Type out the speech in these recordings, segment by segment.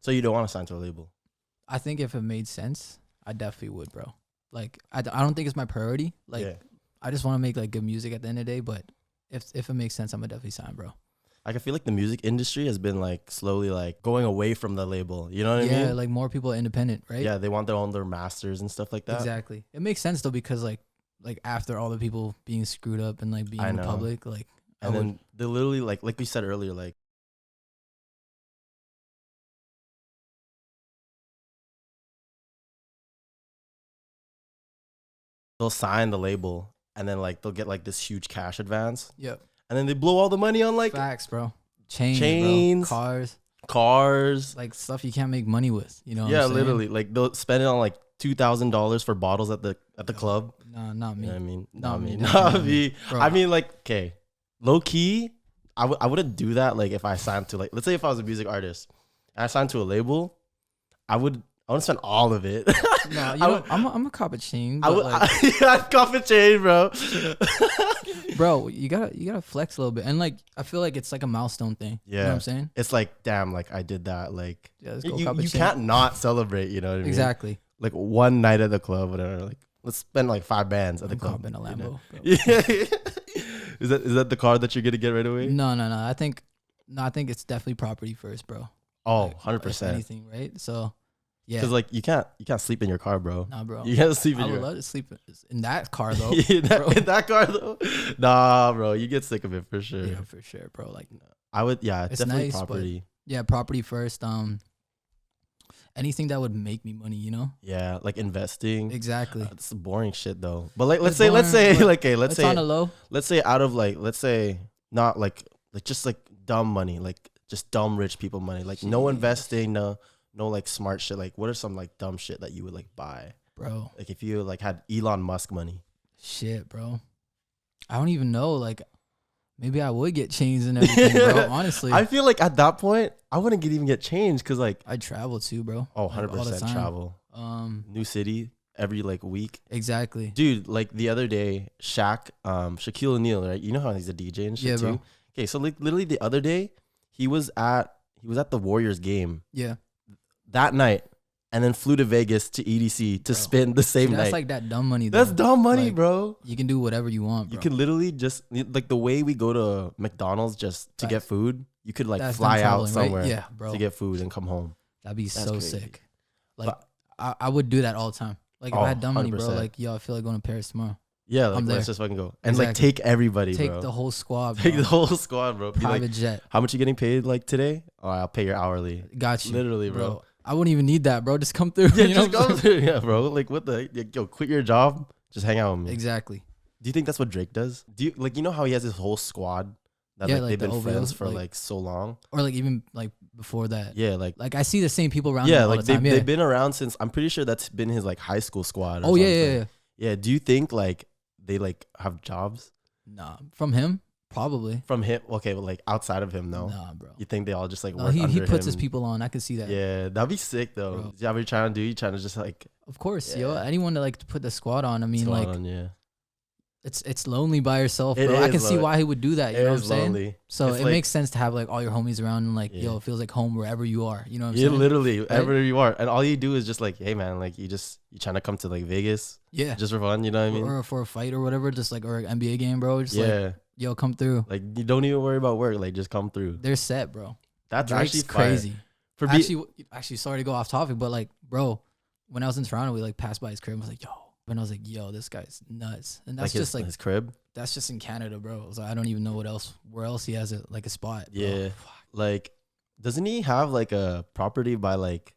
So you don't want to sign to a label? I think if it made sense, I definitely would, bro. Like, I don't think it's my priority. Like, Yeah. I just want to make like good music at the end of the day. But if it makes sense, I'm gonna definitely sign, bro. Like, I feel like the music industry has been like slowly like going away from the label. You know what I mean? Yeah, like more people are independent, right? Yeah, they want their masters and stuff like that. Exactly. It makes sense though because like after all the people being screwed up and like being in public, like and then they literally like we said earlier, like they'll sign the label and then like they'll get like this huge cash advance. Yep. And then they blow all the money on like facts, bro. Chains, bro. Cars, like stuff you can't make money with. You know? Yeah, literally. Like they'll spend it on like $2,000 for bottles at the club. Nah, not me. You know what I mean, Not me. Bro. I mean, like, okay, low key, I wouldn't do that. Like, if I signed to like, let's say if I was a music artist and I signed to a label, I want to spend all of it. No, I'm a cop of chain. I'd cop a chain, bro. Bro, you gotta flex a little bit, and like I feel like it's like a milestone thing. Yeah, you know what I'm saying? It's like, damn, like I did that. Like, yeah, let's go you can't not celebrate. You know what I mean? Exactly. Like one night at the club, whatever. Like, let's spend like 5 bands at the club. In a Lambo. You know? Bro. Yeah. Is that the car that you're gonna get right away? No. I think it's definitely property first, bro. Oh, like, 100%. Anything, right? So, yeah. Because like you can't sleep in your car, bro. Nah, bro. You can't sleep in I would love to sleep in that car though. in that car though. Nah, bro. You get sick of it for sure. Yeah, for sure, bro. Like, I would. Yeah, it's definitely nice, property. Yeah, property first. Anything that would make me money, you know? Yeah, like investing. Exactly. It's boring shit though. But like, let's say, like, okay, let's say on a low. Let's say out of like, let's say not like just like dumb money, like just dumb rich people money, like no investing, no like smart shit. Like, what are some like dumb shit that you would like buy, bro? Like if you like had Elon Musk money. Shit, bro. I don't even know. Like, maybe I would get chains and everything, bro. Honestly, I feel like at that point I wouldn't even get changed because like I'd travel too, bro. Oh, like, 100% travel. New city every like week. Exactly, dude. Like the other day, Shaquille O'Neal, right? You know how he's a DJ and shit too. Bro. Okay, so like literally the other day, he was at the Warriors game. Yeah. That night, and then flew to Vegas to EDC to spend the same night. That's like that dumb money. Though. That's dumb money, like, bro. You can do whatever you want, bro. You can literally just like the way we go to McDonald's just to get food. You could like that's fly out somewhere, right? Yeah, bro, to get food and come home. That'd be so crazy. Sick. Like I would do that all the time. Like if I had dumb money, bro. Like yo, I feel like going to Paris tomorrow. Yeah, like let's just fucking go and like take everybody, bro. Take the whole squad, bro. Take the whole squad, bro. Private jet. How much you getting paid like today? Oh, I'll pay your hourly. Got you, literally, bro. I wouldn't even need that, bro. Just come through. Yeah, just come through. Yeah, bro. Like what the yo, quit your job. Just hang out with me. Exactly. Do you think that's what Drake does? Do you like how he has his whole squad that like they've been friends for like so long, or like even like before that? Yeah, like I see the same people around. Yeah, him all like the time. they've been around since. I'm pretty sure that's been his like high school squad. Oh yeah. Do you think like they like have jobs? Nah, from him probably. From him, okay, but like outside of him, no. Nah, bro. You think they all just like no, work under him? He puts his people on. I could see that. Yeah, that'd be sick though. Bro. Yeah, what you trying to do? You trying to just like? Of course, yo. Anyone to like to put the squad on. I mean, like, yeah. It's lonely by yourself, bro. I can see why he would do that. You know what I'm saying? Lonely. So it makes sense to have like all your homies around and like, yo, it feels like home wherever you are. You know what I'm saying? Literally, wherever you are. And all you do is just like, hey man, like you trying to come to like Vegas. Yeah. Just for fun, you know what I mean? Or for a fight or whatever, just like, or an NBA game, bro. Just like, yo, come through. Like you don't even worry about work. Like just come through. They're set, bro. That's Drake's actually crazy. Actually, sorry to go off topic, but like, bro, when I was in Toronto, we like passed by his crib and was like, yo. And I was like, yo, this guy's nuts. And that's like just like his crib. That's just in Canada, bro. So I don't even know where else he has like a spot. Bro. Yeah. Like, doesn't he have like a property by like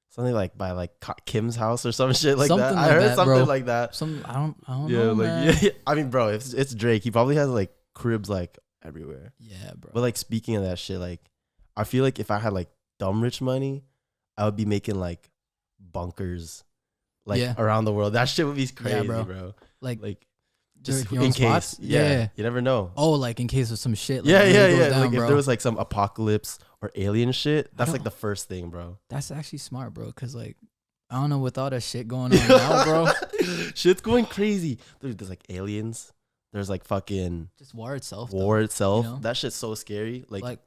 something like by like Kim's house or some shit like something that? Like I heard that, something bro. like that. I don't know. Man. Yeah. I mean, bro, if it's Drake, he probably has like cribs like everywhere. Yeah, bro. But like speaking of that shit, like I feel like if I had like dumb rich money, I would be making like bunkers. Like around the world, that shit would be crazy, bro. Like just in case, you never know. Oh, like in case of some shit. Like, Down, like bro. if there was like some apocalypse or alien shit, that's like the first thing, bro. That's actually smart, bro. Cause like I don't know, with all that shit going on now, bro. Shit's going crazy. Dude, there's like aliens. There's like fucking just war itself. You know? That shit's so scary. Like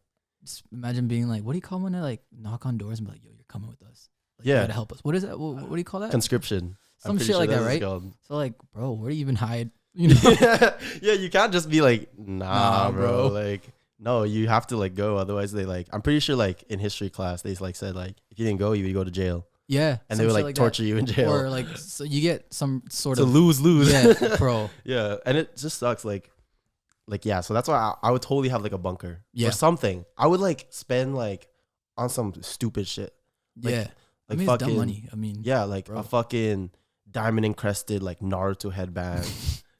just imagine being like, what do you call when they like knock on doors and be like, yo, you're coming with us. Like, Yeah. you gotta help us. What is that? What do you call that? Conscription. Some shit like that, right? So like, bro, where do you even hide? You know? Yeah, you can't just be like, nah, bro. Like, no, you have to like go. Otherwise, they like, I'm pretty sure like in history class, they like said like, if you didn't go, you would go to jail. Yeah. And they would like torture you in jail. Or like, so you get some sort of lose. Yeah, bro. Yeah. And it just sucks. Like, yeah. So that's why I would totally have like a bunker or something. I would like spend like on some stupid shit. Like, yeah. Like I mean, fucking it's dumb money. I mean, yeah, like bro. a fucking diamond encrusted like Naruto headband.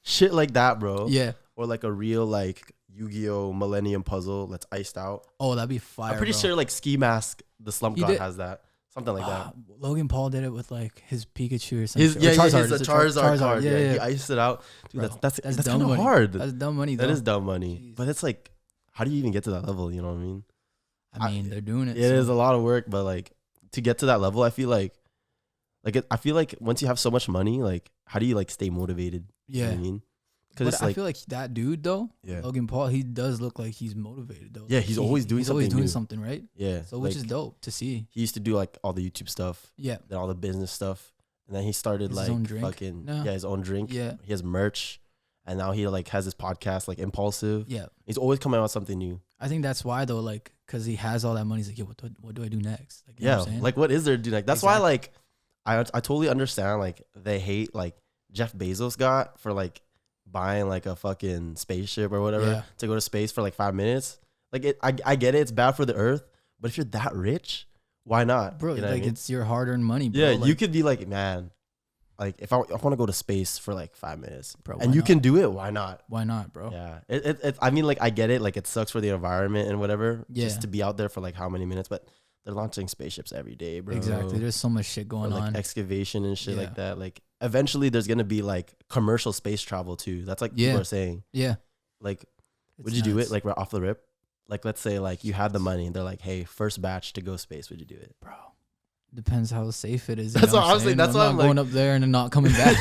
Shit like that, bro. Yeah. Or like a real like Yu-Gi-Oh! Millennium puzzle that's iced out. Oh, that'd be fire. I'm pretty sure like Ski Mask, the Slump God has that. Something like that. Logan Paul did it with like his Pikachu or something. Charizard. It's a Charizard card. Yeah, he iced it out. Dude, bro, that's kind of hard. That's dumb money, though. That is dumb money. Jeez. But it's like, how do you even get to that level? You know what I mean? I mean, they're doing it. It is a lot of work, but like to get to that level, I feel like once you have so much money, like how do you like stay motivated? Yeah. You know what I mean? Because I feel like that dude though, yeah. Logan Paul, he does look like he's motivated though. Yeah, he's always doing something. He's always doing new. something, right? Yeah. So which is dope to see. He used to do like all the YouTube stuff. Yeah. Then all the business stuff. And then he started like fucking his own drink. Yeah. He has merch. And now he like has his podcast like Impulsive. Yeah. He's always coming out with something new. I think that's why though, like, because he has all that money. He's like, yo, what do I do next? Like, you know what I'm saying? Like what is there to do next? That's why like I totally understand like they hate like Jeff Bezos got for like buying like a fucking spaceship or whatever to go to space for like 5 minutes. Like I get it, it's bad for the earth, but if you're that rich, why not? Bro, you know like what I mean? it's your hard-earned money, bro. Yeah, like, you could be like, man, like if I want to go to space for like 5 minutes, bro, and you can do it, why not? Why not, bro? Yeah, it I mean, like I get it, like it sucks for the environment and whatever, just to be out there for like how many minutes, but they're launching spaceships every day, bro. Exactly. There's so much shit going on, excavation and shit like that. Like eventually, there's gonna be like commercial space travel too. That's like people are saying. Yeah. Like, would you do it like right off the rip? Like, let's say like you had the money and they're like, hey, first batch to go space. Would you do it, bro? Depends how safe it is. That's what I was saying. That's why I'm going up there and then not coming back.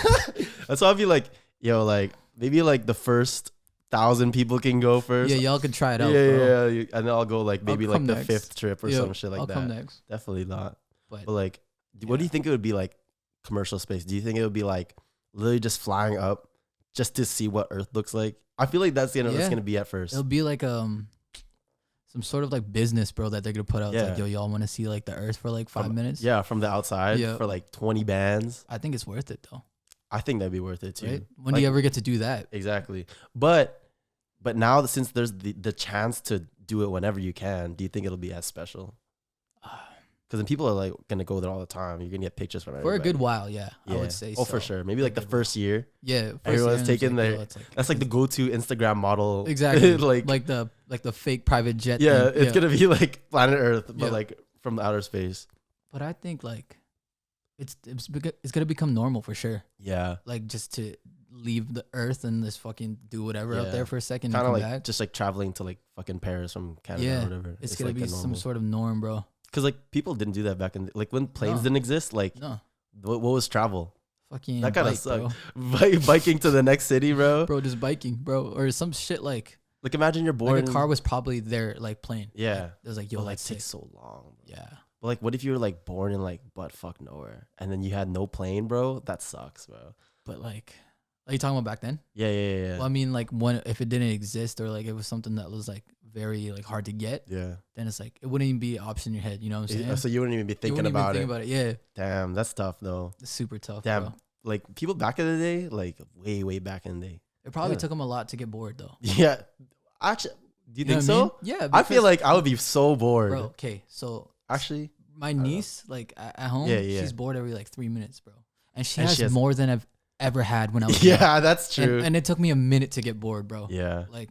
That's why I'd be like, yo, like maybe like the first 1,000 people can go first. Yeah, y'all can try it out. Yeah. And then I'll go like maybe like the 5th trip or some shit like that. I'll come next. Definitely not. But like, what do you think it would be like commercial space? Do you think it would be like literally just flying up just to see what Earth looks like? I feel like that's gonna be at first. It'll be like some sort of like business, bro, that they're gonna put out. It's like, yo, y'all want to see like the Earth for like 5 minutes? Yeah, from the outside for like 20 bands. I think it's worth it though. I think that'd be worth it too. Right? When do you ever get to do that? Exactly. But now since there's the chance to do it whenever you can, do you think it'll be as special? Because then people are like gonna go there all the time. You're gonna get pictures from everybody. For a good while, yeah. I would say. Oh, for sure. Maybe like the first year. Yeah, everyone's taking their. That's like the go-to Instagram model. Exactly. like the fake private jet. Yeah, it's gonna be like planet Earth, but like from the outer space. But I think like it's gonna become normal for sure. Yeah. Like just to leave the Earth and just fucking do whatever out there for a second. Kind of like back. just like traveling to like fucking Paris from Canada or whatever. It's gonna be some sort of norm, bro. Because like people didn't do that back in like when planes didn't exist. Like what was travel? Fucking that kind of sucked. Biking to the next city, bro. Bro, just biking, bro, or some shit like. Like imagine you're born. Like a car was probably their like plane. Yeah, like, it was like yo, like takes so long. Bro. Yeah. But like, what if you were like born in like butt fuck nowhere, and then you had no plane, bro? That sucks, bro. But like, are you talking about back then? Yeah. Well, I mean, like if it didn't exist or like it was something that was like very like hard to get. Yeah. Then it's like it wouldn't even be an option in your head. You know what I'm saying? So you wouldn't even be thinking about it. Yeah. Damn, that's tough though. It's super tough. Damn, bro. Like people back in the day, like way back in the day. It probably took them a lot to get bored though. Yeah. Actually, do you think so? I mean? Yeah. I feel like I would be so bored. Bro, okay, so actually, my niece, like at home, she's bored every like 3 minutes, bro, and she has more than I've ever had when I was young. That's true. And it took me a minute to get bored, bro. Yeah, like,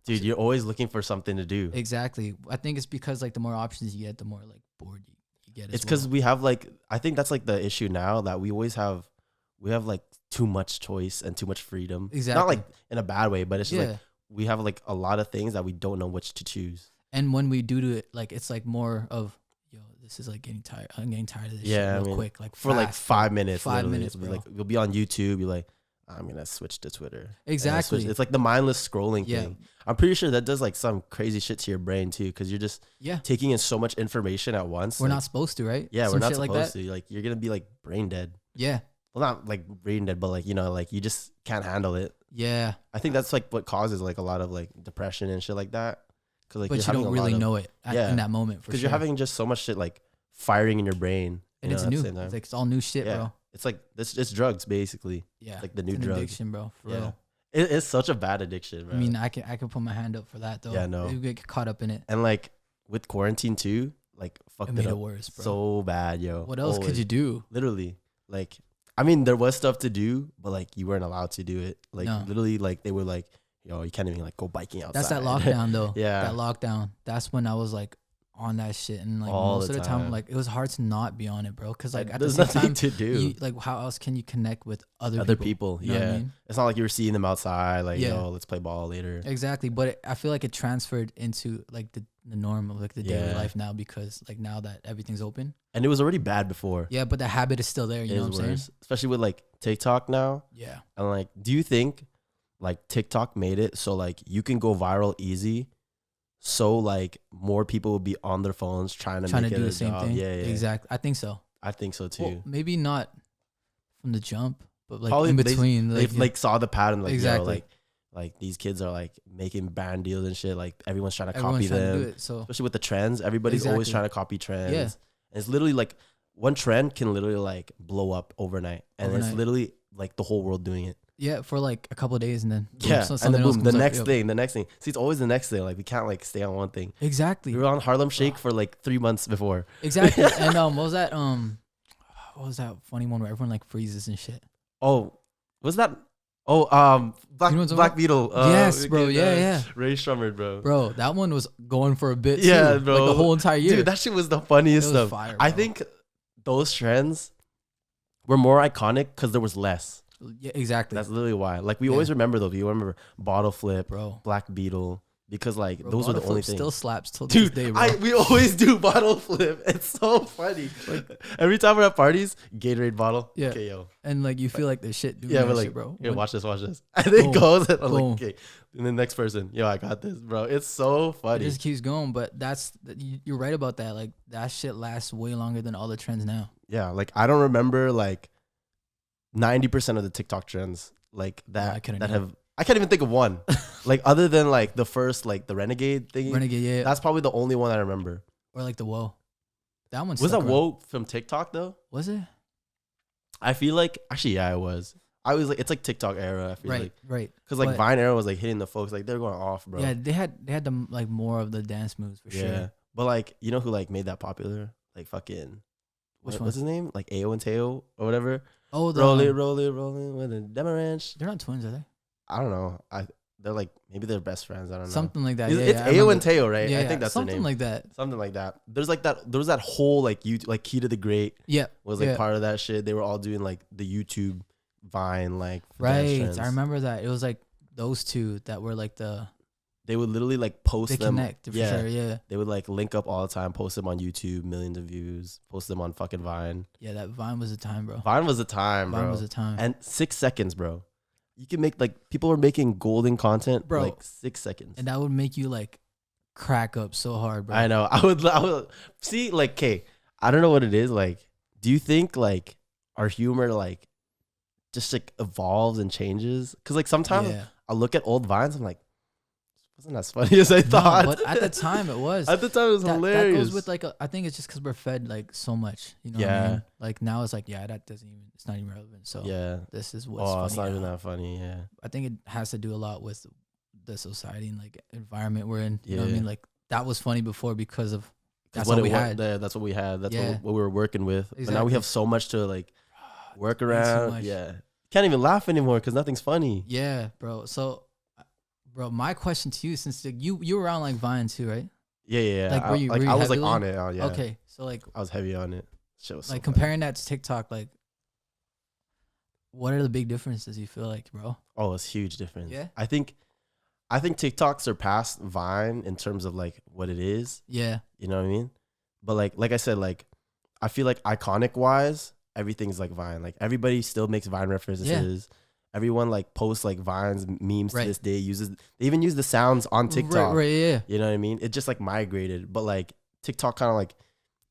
dude, you're always looking for something to do. Exactly. I think it's because like the more options you get, the more like bored you get. It's because we have like, I think that's like the issue now that we have like too much choice and too much freedom. Exactly. Not like in a bad way, but it's just like we have like a lot of things that we don't know which to choose. And when we do it, like it's like more of, yo, this is like getting tired. I'm getting tired of this shit real quick. Like for like 5 minutes. 5 minutes, bro. Like you'll be on YouTube. You're like, I'm gonna switch to Twitter. Exactly. It's like the mindless scrolling thing. I'm pretty sure that does like some crazy shit to your brain too, because you're just taking in so much information at once. We're not supposed to, right? Yeah, we're not supposed to. Like you're gonna be like brain dead. Yeah. Well, not like brain dead, but like, you know, like you just can't handle it. Yeah. I think that's like what causes like a lot of like depression and shit like that. Cause like, but you don't really know it in that moment. Because you're having just so much shit like firing in your brain. And it's new. It's all new shit, bro. It's like it's drugs basically. Yeah. It's like the new drug. Addiction, bro. For real. It's such a bad addiction, bro. I mean, I can put my hand up for that though. Yeah, no. You get caught up in it. And like with quarantine too, like fucked it up worse, bro. So bad, yo. What else could you do? Literally. Like, I mean, there was stuff to do, but like you weren't allowed to do it. Like literally, like they were like, yo, you can't even like go biking outside. That's that lockdown though. Yeah. That lockdown. That's when I was like on that shit, and like most of the time like it was hard to not be on it, bro, because like at the same time to do, like how else can you connect with other people? You know what I mean? It's not like you were seeing them outside like, yo, let's play ball later. Exactly. But I feel like it transferred into like the norm of like the daily life now, because like now that everything's open, and it was already bad before. Yeah, but the habit is still there. You know what I'm saying? Especially with like TikTok now. Yeah. And like, do you think like TikTok made it so like you can go viral easy, so like more people will be on their phones trying to do the same thing? Yeah, exactly. I think so. I think so too. Well, maybe not from the jump, but like probably in between. They like saw the pattern. Like, exactly. Yo, like these kids are like making brand deals and shit. Like everyone's trying to copy them. Especially with the trends, everybody's always trying to copy trends. Yeah. And it's literally like one trend can literally like blow up overnight, and it's literally like the whole world doing it. Yeah, for like a couple of days, and then boom, and then boom, the next thing. See, it's always the next thing. Like we can't like stay on one thing. Exactly. We were on Harlem Shake for like 3 months before. Exactly. And what was that funny one where everyone like freezes and shit? Oh, was that? Oh, Black Beetle. Yes, bro. Yeah. Ray Strummer, bro. Bro, that one was going for a bit. Yeah, too, bro. Like the whole entire year. Dude, that shit was the funniest stuff. Fire, I think those trends were more iconic because there was less. Yeah, exactly. That's literally why. Like we always remember those. You remember Bottle Flip, bro, Black Beetle, because like those were the only things. Still slaps till this day, bro. We always do Bottle Flip. It's so funny. Like every time we're at parties, Gatorade bottle. Yeah. Okay, yo. And like you feel like the shit. Yeah, we're like, shit, bro. Here, watch this. And it goes, and I'm like, okay. And the next person, yo, I got this, bro. It's so funny. It just keeps going, but you're right about that. Like that shit lasts way longer than all the trends now. Yeah, like I don't remember like 90% of the TikTok trends like that I can't even think of one. Like other than like the first like the Renegade thing. Yeah. That's probably the only one I remember. Or like the Whoa. That one was that Whoa from TikTok though? Was it? I feel like actually it was. I was like it's like TikTok era. I feel like because like Vine era was like hitting the folks like they're going off, bro. Yeah, they had the like more of the dance moves for sure. Yeah, but like you know who like made that popular? Like fucking what's his name? Like Ayo and Teo or whatever. Oh, rolling with a Demeranch. They're not twins, are they? I don't know. They're like maybe they're best friends. I don't know. Something like that. It's Ayo and Teo, right? Yeah, I think that's their name. Something like that. There's like that. There was that whole like like Key to the Great. Yeah, was like part of that shit. They were all doing like the YouTube Vine like right. I remember that. It was like those two that were like They would literally like post them. Connect for sure. Yeah. They would like link up all the time, post them on YouTube, millions of views, post them on fucking Vine. Yeah, that Vine was a time, bro. Vine was a time, bro. And 6 seconds, bro. You can make like people were making golden content, bro, like 6 seconds. And that would make you like crack up so hard, bro. I know. I would see like, okay, I don't know what it is. Like, do you think like our humor like just like evolves and changes? Because like sometimes I look at old Vines, I'm like, wasn't as funny as I thought. But at the time it was. At the time it was hilarious. That goes with like I think it's just because we're fed like so much. You know what I mean? Like now it's like, that doesn't even, it's not even relevant. So this is what's funny. It's not even that funny, yeah. I think it has to do a lot with the society and like environment we're in. You know what I mean? Like that was funny before because of that's what we had. That's what we had. That's what we were working with. Exactly. But now we have so much to like work around. Yeah. Can't even laugh anymore because nothing's funny. Yeah, bro. So bro, my question to you, since you were around like Vine too, right? Yeah. Like, were you I was like on it. Yeah. Okay, so like I was heavy on it. Shit was like comparing that to TikTok, like what are the big differences you feel like, bro? Oh, it's huge difference. Yeah. I think TikTok surpassed Vine in terms of like what it is. Yeah. You know what I mean? But like I said, like I feel like iconic wise, everything's like Vine. Like everybody still makes Vine references. everyone like posts like Vines, memes to this day. They even use the sounds on TikTok. Right, yeah. You know what I mean? It just like migrated, but like TikTok kind of like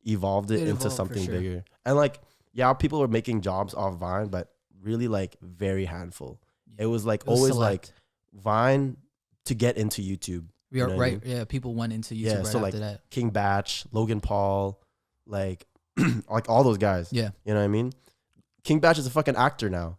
evolved it into something bigger. And like, yeah, people were making jobs off Vine, but really like very handful. It was like always like Vine to get into YouTube. We are right. I mean? Yeah, people went into YouTube right after like that. King Batch, Logan Paul, like like all those guys. Yeah. You know what I mean? King Batch is a fucking actor now.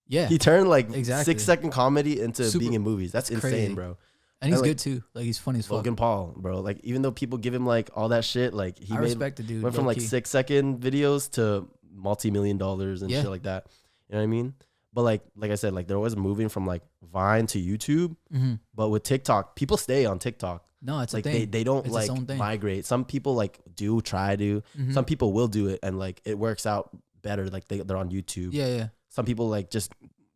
Yeah. He turned like 6-second comedy into being in movies. That's insane, crazy. Bro. And he's good too. Like he's funny as fuck. Logan Paul, bro. Like even though people give him like all that shit, like he respect the dude. Went from like 6-second videos to multi-million dollars and shit like that. You know what I mean? But like I said, like they're always moving from like Vine to YouTube. Mm-hmm. But with TikTok, people stay on TikTok. No, it's like a thing. They don't it's like migrate. Some people like try to. Mm-hmm. Some people will do it and like it works out better. Like they're on YouTube. Yeah, yeah. Some people like just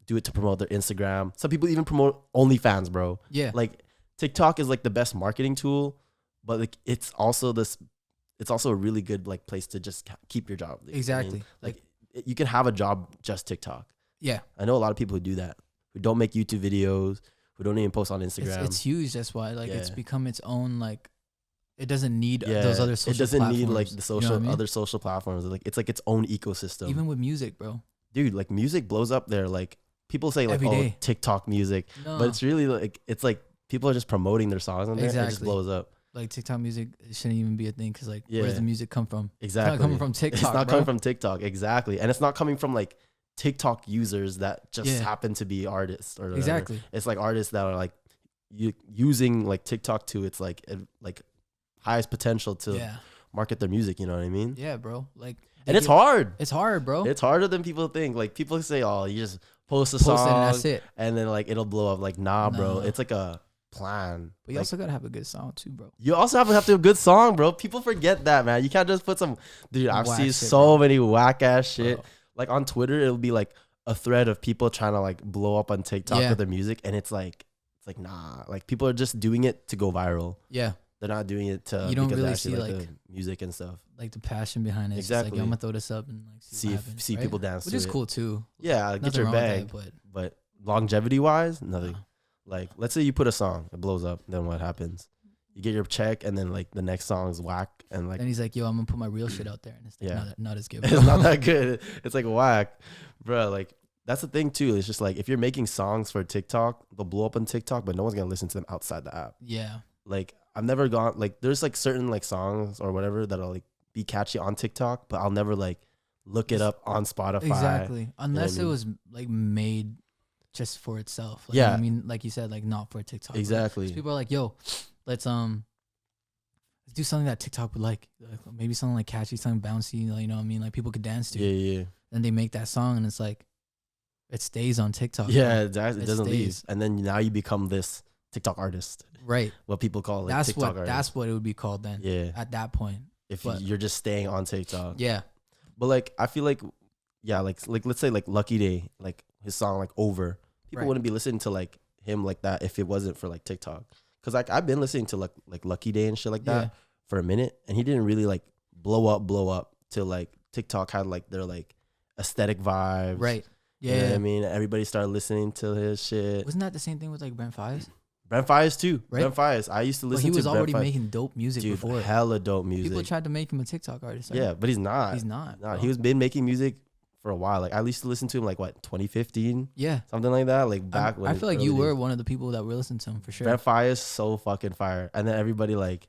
do it to promote their Instagram. Some people even promote OnlyFans, bro. Yeah. Like TikTok is like the best marketing tool, but like it's also a really good like place to just keep your job. Exactly. I mean? Like you can have a job just TikTok. Yeah. I know a lot of people who do that, who don't make YouTube videos, who don't even post on Instagram. It's huge. That's why like it's become its own like. It doesn't need those other social. It doesn't platforms. need like the social you know what I mean? Other social platforms. Like it's like its own ecosystem. Even with music, bro. Dude, like music blows up there. Like people say like TikTok music, no. but it's really like it's like people are just promoting their songs on there. And it just blows up. Like TikTok music shouldn't even be a thing because like where does the music come from? Exactly. It's not coming from TikTok. It's not coming from TikTok. Exactly, and it's not coming from like TikTok users that just happen to be artists or whatever. Exactly. It's like artists that are like using like TikTok to its like highest potential to market their music. You know what I mean? Yeah, bro. Like, and it's hard. It's hard, bro. It's harder than people think. Like people say, "Oh, you just post a song it and that's it," and then like it'll blow up. Like, nah, bro. It's like a plan. But you also gotta have a good song too, bro. You also have to have a good song, bro. People forget that, man. You can't just put some. Dude, I've seen so many whack ass shit. Bro. Like on Twitter, it'll be like a thread of people trying to like blow up on TikTok with their music, and it's like nah. Like people are just doing it to go viral. Yeah. They're not doing it to you don't really see like the music and stuff, like the passion behind it. It's exactly. Like, I'm gonna throw this up and like see people dance, which is cool too. Yeah, like, get your bag. But longevity wise, nothing. Like let's say you put a song, it blows up, then what happens? You get your check, and then like the next song is whack, and like. And he's like, "Yo, I'm gonna put my real shit out there," and it's like, not as good. Bro. It's not that good. It's like whack, bro. Like that's the thing too. It's just like if you're making songs for TikTok, they'll blow up on TikTok, but no one's gonna listen to them outside the app. Yeah. Like I've never gone like there's like certain like songs or whatever that'll like be catchy on TikTok, but I'll never like look it up on Spotify. Exactly. Unless it was like made just for itself. Like, I mean, like you said, like not for TikTok. Exactly. Like, people are like, "Yo, let's do something that TikTok would like maybe something like catchy, something bouncy, like, you know what I mean? Like people could dance to. Yeah. Then they make that song and it's like it stays on TikTok. Yeah, it doesn't leave. And then now you become this TikTok artist. Right. What people call like TikTok artist. That's what it would be called then. Yeah. At that point. If you're just staying on TikTok. Yeah. But like I feel like like let's say like Lucky Day, like his song like Over. People wouldn't be listening to like him like that if it wasn't for like TikTok. Cause like I've been listening to like Lucky Day and shit like that for a minute, and he didn't really like blow up till like TikTok had like their like aesthetic vibes. Right. Yeah. You know what I mean? Everybody started listening to his shit. Wasn't that the same thing with like Brent Faiyaz? Brent Faiyaz too. Right? Brent Faiyaz. I used to listen to he was Brent already Faiyaz. making dope music before. Hella dope music. People tried to make him a TikTok artist. Right? Yeah, but he's not. He's not. Nah, he was been making music for a while. Like I used to listen to him like what 2015. Yeah, something like that. Like back when I feel like you were one of the people that were listening to him for sure. Brent Faiyaz so fucking fire, and then everybody like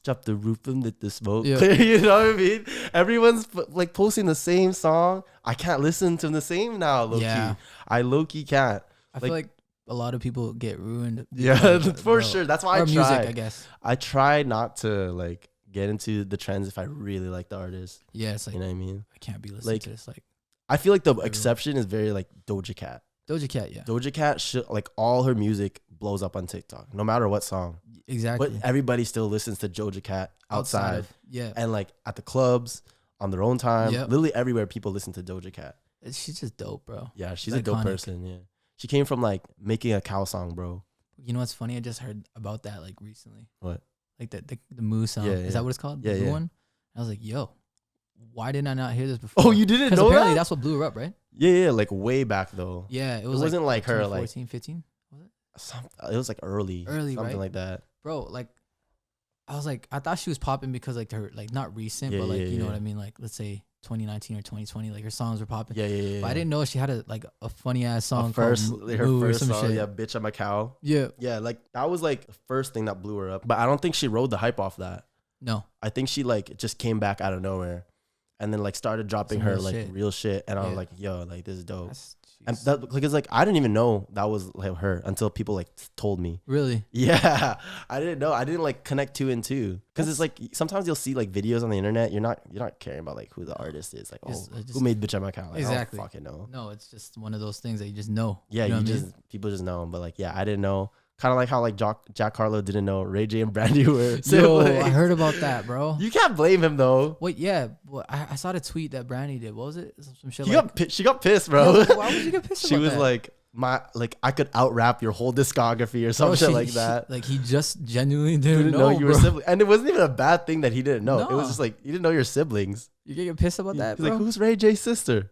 drop the roof and let the smoke. Yeah. You know what I mean? Everyone's like posting the same song. I can't listen to the same now. Low key, I low key can't. I feel like a lot of people get ruined. Yeah, for sure. That's why I try. Music, I guess. I try not to like get into the trends if I really like the artist. Yeah, it's like, you know what I mean? I can't be listening to this. Like, I feel like the exception is very like Doja Cat. Doja Cat, yeah. Doja Cat, like all her music blows up on TikTok, no matter what song. Exactly. But everybody still listens to Doja Cat outside yeah, and like at the clubs on their own time. Yep. Literally everywhere people listen to Doja Cat. She's just dope, bro. Yeah, she's a dope person. Yeah, she came from like making a cow song, bro. You know what's funny? I just heard about that like recently. What? Like the Moo song. Is that what it's called? Yeah, the Moo one. I was like, yo, why did I not hear this before? Oh, you didn't know apparently that? That's what blew her up, right? Yeah, like way back though. Yeah, it wasn't like her 14, 15. Was it? It was like early, something right? like that. Bro, like I was like, I thought she was popping because like her, like not recent, but like you know what I mean, like let's say 2019 or 2020, like her songs were popping. Yeah. But I didn't know she had a funny ass song. Her first song, shit. yeah, bitch I'm a cow. Yeah, like that was like the first thing that blew her up. But I don't think she rode the hype off that. No, I think she like just came back out of nowhere, and then like started dropping her like real shit, and I was like, yo, like this is dope. And that, like, it's like I didn't even know that was like her until people like told me. Really? Yeah, I didn't know. I didn't like connect 2 and 2 because it's like sometimes you'll see like videos on the internet. You're not caring about like who the artist is. Like, who made Bitch at My Cow? Like, exactly. I don't fucking know. No, it's just one of those things that you just know. Yeah, you just people just know. But like, yeah, I didn't know. Kind of like how like Jack Harlow didn't know Ray J and Brandy were. Yo, I heard about that, bro. You can't blame him though. Wait, yeah, well, I saw the tweet that Brandy did. What was it? Some shit. She got pissed, bro. Yeah, why would you get pissed? She was that? like I could out rap your whole discography or some shit like that. Like he just genuinely didn't know you were siblings, and it wasn't even a bad thing that he didn't know. No. It was just like you didn't know your siblings. You get pissed about that, He's bro? like, who's Ray J's sister?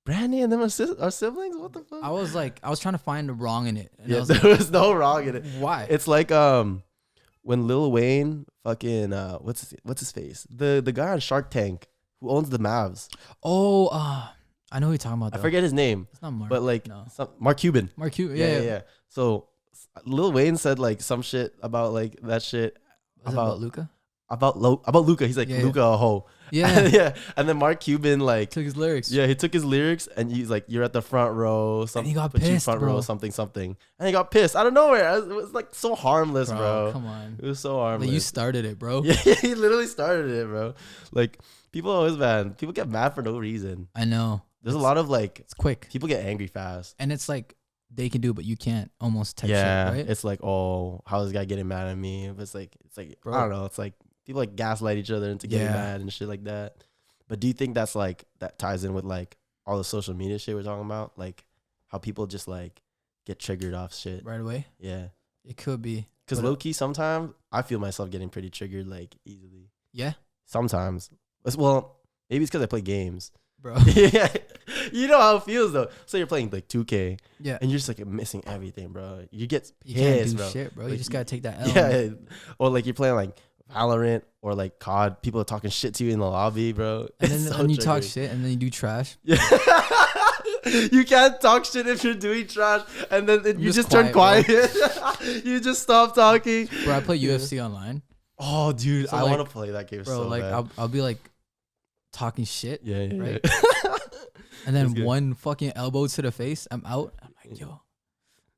Brandy and them are siblings? What the fuck? I was trying to find the wrong in it. And yeah, there was no wrong in it. Why? It's like when Lil Wayne fucking what's his face? The guy on Shark Tank who owns the Mavs. Oh, I know who you're talking about. I forget his name. It's not Mark. But like Mark Cuban. Mark Cuban. Yeah. So Lil Wayne said like some shit about like that shit about Luca. About Luca. He's like, Luca a hoe. Yeah. Yeah. And then Mark Cuban like took his lyrics. Yeah, he took his lyrics and he's like, you're at the front row. And he got pissed, front bro. row, something. And he got pissed out of nowhere. It was like so harmless, bro. Come on. It was so harmless. Like you started it, bro. Yeah, he literally started it, bro. Like people get mad for no reason. I know. There's a lot of like, it's quick. People get angry fast. And it's like, they can do it, but you can't almost type shit, right? It's like, oh, how is this guy getting mad at me? It's like, bro. I don't know. It's like people like gaslight each other into getting mad and shit like that. But do you think that's like, that ties in with like all the social media shit we're talking about? Like how people just like get triggered off shit right away? Yeah. It could be. Because low key, sometimes I feel myself getting pretty triggered like easily. Yeah. Sometimes. Well, maybe it's because I play games. Bro. Yeah. You know how it feels though. So you're playing like 2K. Yeah. And you're just like missing everything, bro. You get you pissed, can't do shit, bro. Like, you just gotta take that L. Yeah. Or like you're playing like Valorant or like COD. People are talking shit to you in the lobby, bro. And then you talk shit and then you do trash. Yeah. You can't talk shit if you're doing trash, and then you just turn quiet. You just stop talking. Bro, I play UFC online. Oh, dude, so I like, want to play that game. Bro, so like bad. I'll be like talking shit. Yeah. Right. And then one fucking elbow to the face, I'm out. I'm like, yo.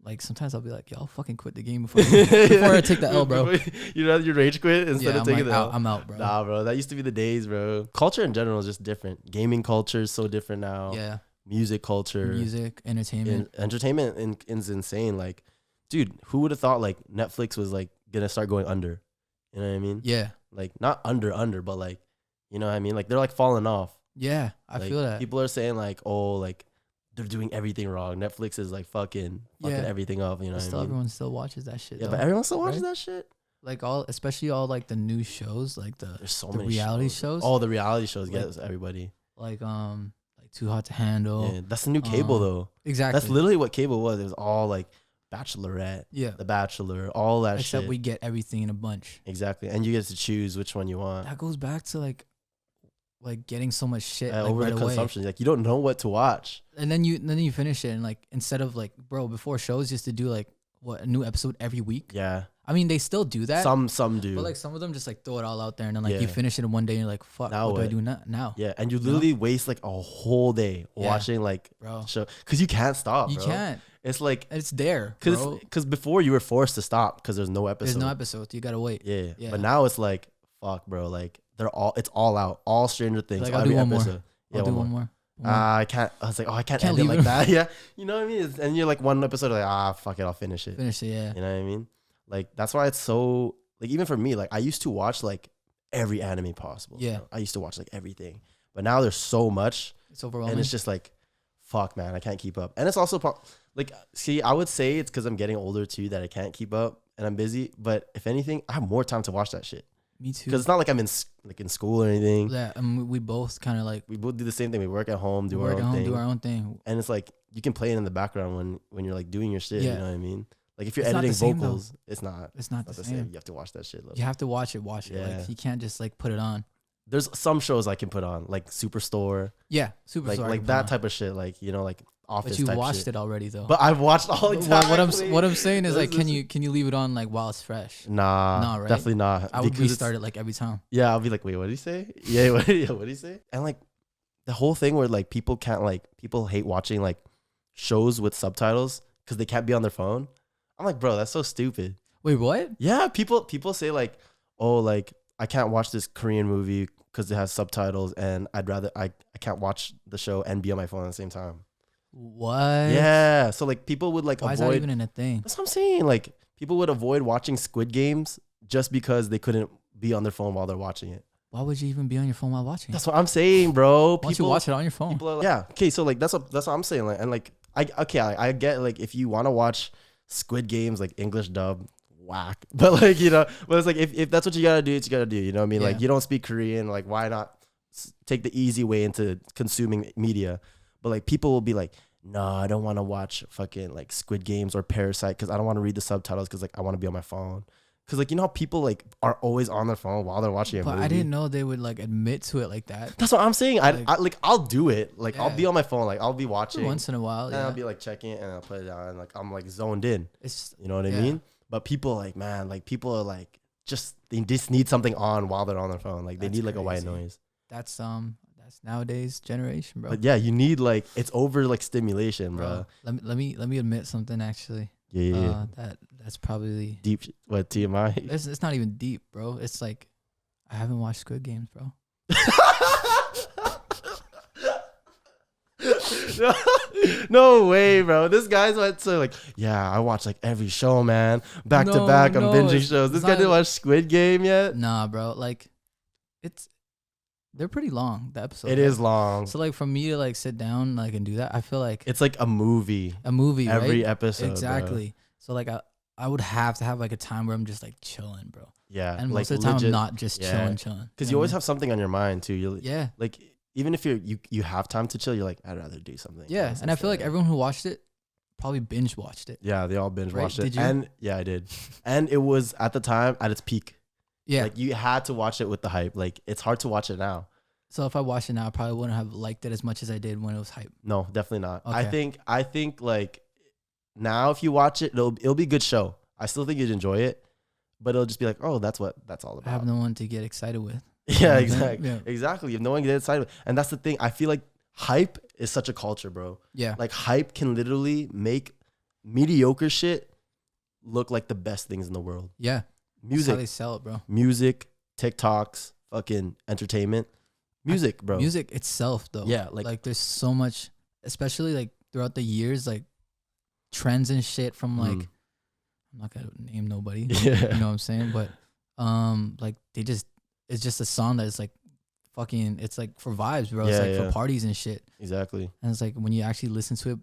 Like sometimes I'll be like, yo, I'll fucking quit the game before I take the L, bro. You'd rather you rage quit instead of taking the L. I'm out, bro. Nah, bro. That used to be the days, bro. Culture in general is just different. Gaming culture is so different now. Yeah. Music culture. Music, entertainment. Entertainment is insane. Like, dude, who would have thought like Netflix was like gonna start going under? You know what I mean? Yeah. Like not under, but like, you know what I mean? Like they're like falling off. Yeah, I feel that. People are saying like, oh, like they're doing everything wrong. Netflix is like fucking everything up. You know what I mean? Everyone still watches that shit. Yeah, but everyone still watches that shit. Like especially all like the new shows, like there's so the many reality shows. Oh, the reality shows get everybody. Like Too Hot to Handle. Yeah, that's the new cable though. Exactly. That's literally what cable was. It was all like Bachelorette, The Bachelor, all that shit. Except we get everything in a bunch. Exactly, and you get to choose which one you want. That goes back to like getting so much shit over right the away. consumption. Like you don't know what to watch, and then you finish it, and like instead of like, bro, before shows used to do like a new episode every week. Yeah, I mean they still do that. Some do, but like some of them just like throw it all out there, and then like you finish it in one day, and you're like, fuck, what do I do now? Yeah, and you literally waste like a whole day watching like show because you can't stop. You can't. It's like it's there because before you were forced to stop because there's no episode. There's no episode. You gotta wait. Yeah. But now it's like fuck, bro. Like it's all out. All Stranger Things. Like I'll do one more. I'll do one more. I can't. I was like, I can't end it like that. Yeah, you know what I mean. And you're like one episode, like fuck it, I'll finish it. Yeah. You know what I mean? Like that's why it's so like even for me, like I used to watch like every anime possible. Yeah. You know? I used to watch like everything, but now there's so much. It's overwhelming. And it's just like, fuck, man, I can't keep up. And it's also like, see, I would say it's because I'm getting older too that I can't keep up and I'm busy. But if anything, I have more time to watch that shit. Me too. Because it's not like I'm in school or anything. Yeah, and we both kind of like we both do the same thing. We work at home, do our own thing, and it's like you can play it in the background when you're like doing your shit. Yeah. You know what I mean? Like if you're editing vocals, it's not the same. You have to watch that shit. You have to watch it. Yeah. Like you can't just like put it on. There's some shows I can put on, like Superstore. Yeah, Superstore. Like that type of shit. Like like Office. But you watched it already though. But I've watched all the time. What I'm saying is like, can you leave it on like while it's fresh? Nah, right? Definitely not. I would restart it like every time. Yeah, I'll be like, wait, what did he say? Yeah, what did he say? And like the whole thing where like people hate watching like shows with subtitles because they can't be on their phone. I'm like, bro, that's so stupid. Wait, what? Yeah, people say like, oh, like I can't watch this Korean movie because it has subtitles, and I can't watch the show and be on my phone at the same time. What? Yeah. So like people would like why avoid. Is that even a thing? That's what I'm saying. Like people would avoid watching Squid Games just because they couldn't be on their phone while they're watching it. Why would you even be on your phone while watching? That's what I'm saying, bro. Why don't you watch it on your phone? People are like, yeah. Okay. So like that's what I'm saying. Like and like I get like if you want to watch Squid Games like English dub, whack. But like but it's like if that's what you gotta do, it's you gotta do. You know what I mean? Yeah. Like you don't speak Korean. Like why not take the easy way into consuming media? But like people will be like, no, I don't want to watch fucking like Squid Games or Parasite because I don't want to read the subtitles because like I want to be on my phone. Because like how people like are always on their phone while they're watching a movie. But I didn't know they would like admit to it like that. That's what I'm saying. I'll do it. Like yeah. I'll be on my phone. Like I'll be watching once in a while. And I'll be like checking it and I'll put it down and like I'm like zoned in. It's you know what I mean. But people like people are like they just need something on while they're on their phone. Like they need like a white noise. That's nowadays generation, bro. But yeah, you need like it's over like stimulation, bro. Let me admit something actually. Yeah. That's probably deep. What TMI? It's not even deep, bro. It's like I haven't watched Squid Games, bro. No way, bro. This guy's went to like, yeah, I watch like every show, man. Back to back, I'm binging shows. This guy didn't watch Squid Game yet? Nah, bro. Like, they're pretty long, the episode. It is long. So like for me to like sit down like and do that, I feel like it's like a movie. Every episode. Exactly. Bro. So like I would have to have like a time where I'm just like chilling, bro. Yeah. And most of the time I'm not just chilling. Because you always have something on your mind too. Yeah. Like even if you have time to chill, you're like, I'd rather do something. Yeah. And I feel like everyone who watched it probably binge watched it. Yeah, they all binge watched it. Did you? And yeah, I did. And it was at the time at its peak. Yeah. Like you had to watch it with the hype. Like it's hard to watch it now. So if I watched it now, I probably wouldn't have liked it as much as I did when it was hype. No, definitely not. Okay. I think like now if you watch it, it'll be a good show. I still think you'd enjoy it, but it'll just be like, oh, that's all about. I have no one to get excited with. Yeah, exactly. Yeah. Exactly. You have no one to get excited with. And that's the thing. I feel like hype is such a culture, bro. Yeah. Like hype can literally make mediocre shit look like the best things in the world. Yeah. Music. That's how they sell it, bro. Music, TikToks, fucking entertainment. Music, bro. Music itself, though. Yeah. Like there's so much, especially like throughout the years, like trends and shit from like, I'm not going to name nobody. Yeah. You know what I'm saying? But like it's just a song that is like fucking, it's like for vibes, bro. It's like for parties and shit. Exactly. And it's like when you actually listen to it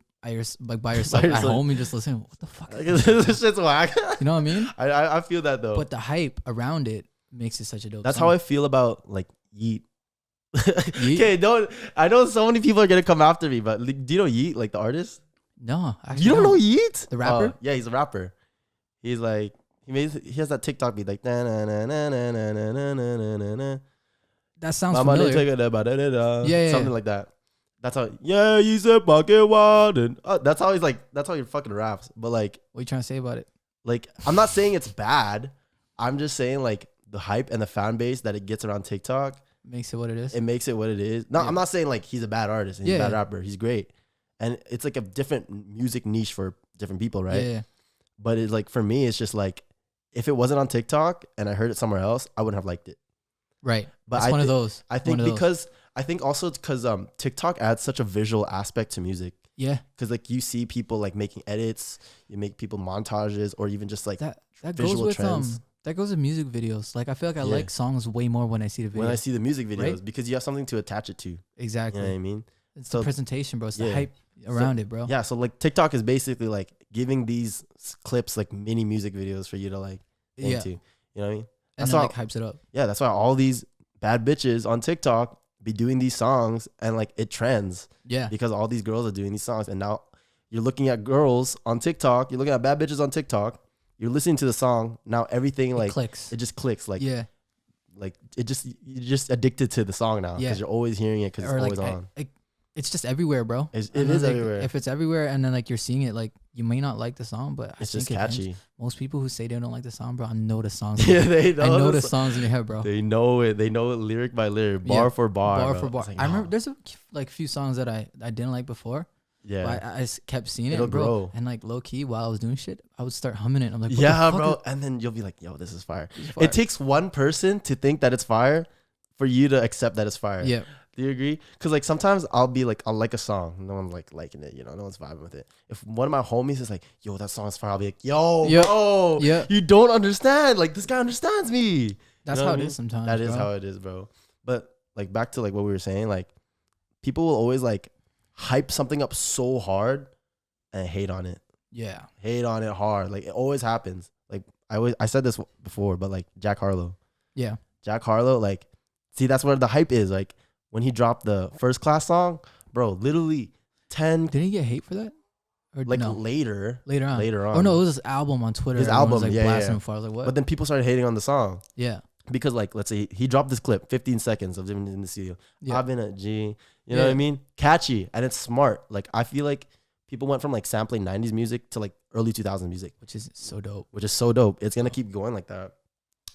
by yourself at home, you just listen, what the fuck? This shit's whack. You know what I mean? I feel that though. But the hype around it makes it such a dope That's song. how I feel about like Yeet. Okay, I know so many people are gonna come after me, but do you know Yeet, like the artist? No, you don't know Yeet, the rapper? Yeah, he's a rapper. He's like he has that TikTok beat like na na na na na na na na na na. That sounds familiar. Yeah, something like that. That's how. Yeah, you said pocket wild, and that's how he fucking raps. But like, what are you trying to say about it? Like, I'm not saying it's bad. I'm just saying like the hype and the fan base that it gets around TikTok makes it what it is. It makes it what it is. No, I'm not saying like he's a bad artist and he's a bad rapper. He's great, and it's like a different music niche for different people, right? Yeah. But it's like for me, it's just like if it wasn't on TikTok and I heard it somewhere else, I wouldn't have liked it. Right. But it's one of those. I think because I think also it's because TikTok adds such a visual aspect to music. Yeah. Because like you see people like making edits, you make people montages, or even just like that visual goes with trends. That goes with music videos. Like I feel like I like songs way more when I see the video. When I see the music videos, because you have something to attach it to. Exactly. You know what I mean? It's the presentation, bro. It's the hype around it, bro. Yeah. So like TikTok is basically like giving these clips like mini music videos for you to like into. You know what I mean? and then like hypes it up. Yeah, that's why all these bad bitches on TikTok be doing these songs and like it trends. Yeah, because all these girls are doing these songs, and now you're looking at girls on TikTok. You're looking at bad bitches on TikTok. You're listening to the song. Now everything like clicks. It just clicks. Like yeah, like you're just addicted to the song now because you're always hearing it because it's always on. It's just everywhere, bro. It is like, everywhere. If it's everywhere and then like you're seeing it, like you may not like the song, but it's just catchy. Most people who say they don't like the song, bro, I know the songs. They know. I know the songs in your head, bro. They know it. They know it lyric by lyric, bar for bar. Bar for bar. Like, I remember there's a few songs that I didn't like before. Yeah, but I kept seeing It'll it, bro. Grow. And like low key, while I was doing shit, I would start humming it. I'm like, yeah, bro. And then you'll be like, yo, this is fire. It takes one person to think that it's fire for you to accept that it's fire. Yeah. Do you agree? Because like sometimes I'll like a song, no one's like liking it, no one's vibing with it. If one of my homies is like, yo, that song's fire, I'll be like, yo, bro, you don't understand. Like this guy understands me. That's how it is sometimes. That is how it is, bro. But like back to like what we were saying, like people will always like hype something up so hard and hate on it. Yeah, hate on it hard. Like it always happens. Like I said this before, but like Jack Harlow. Yeah, Jack Harlow. Like, see, that's where the hype is. Like. When he dropped the First Class song, bro, literally 10. Didn't he get hate for that? Or like no? Later on. Oh no, it was his album on Twitter. His album, like blasting him for. I was like, what? But then people started hating on the song. Yeah. Because like, let's say he dropped this clip, 15 seconds of him in the studio. Yeah. I've been a G. You know what I mean? Catchy and it's smart. Like I feel like people went from like sampling 90s music to like early 2000s music, which is so dope. It's gonna keep going like that.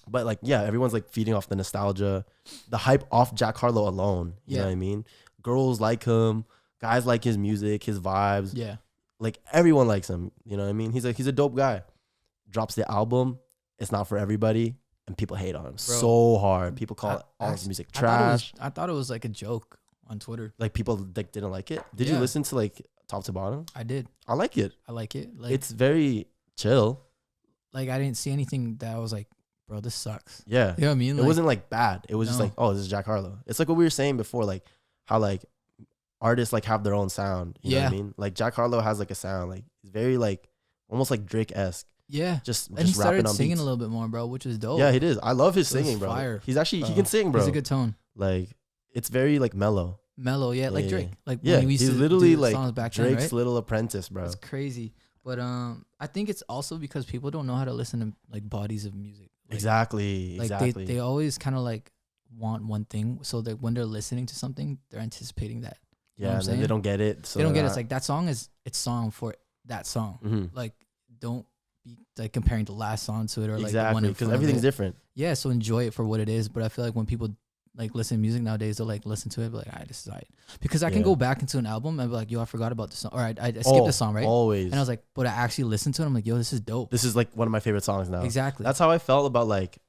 But like, yeah, everyone's like feeding off the nostalgia, the hype off Jack Harlow alone. You know what I mean? Girls like him, guys like his music, his vibes. Yeah. Like everyone likes him. You know what I mean? He's a dope guy. Drops the album. It's not for everybody. And people hate on him so hard. People call all his music trash. I thought it was like a joke on Twitter. Like people like didn't like it. Did you listen to like top to bottom? I did. I like it. Like it's very chill. Like I didn't see anything that I was like, bro, this sucks. Yeah. You know what I mean? It wasn't like bad. It was just like, oh, this is Jack Harlow. It's like what we were saying before, like how like artists like have their own sound. You know what I mean? Like Jack Harlow has like a sound. Like he's very like almost like Drake-esque. Yeah. Just he started singing beats. a little bit more, bro, which is dope. Yeah, he did. I love his singing, bro. Fire, he's actually he can sing, bro. He's a good tone. Like it's very like mellow. Yeah, like Drake. Like when we used he's to literally do like songs back Drake's then, right? little apprentice, bro. It's crazy. But I think it's also because people don't know how to listen to like bodies of music. Like, exactly. They always kind of like want one thing, so that when they're listening to something, they're anticipating that. You know what I'm saying? They don't get it. So they don't get it. It's like that song is it's song for that song. Mm-hmm. Like don't be like comparing the last song to it or like exactly because everything's different. Yeah, so enjoy it for what it is. But I feel like when people like listen to music nowadays, they'll like listen to it, but like, alright, this is alright. Because I can go back into an album and be like, yo, I forgot about the song. All right, I skipped the song, right? Always. And I was like, but I actually listened to it. I'm like, yo, this is dope. This is like one of my favorite songs now. Exactly. That's how I felt about like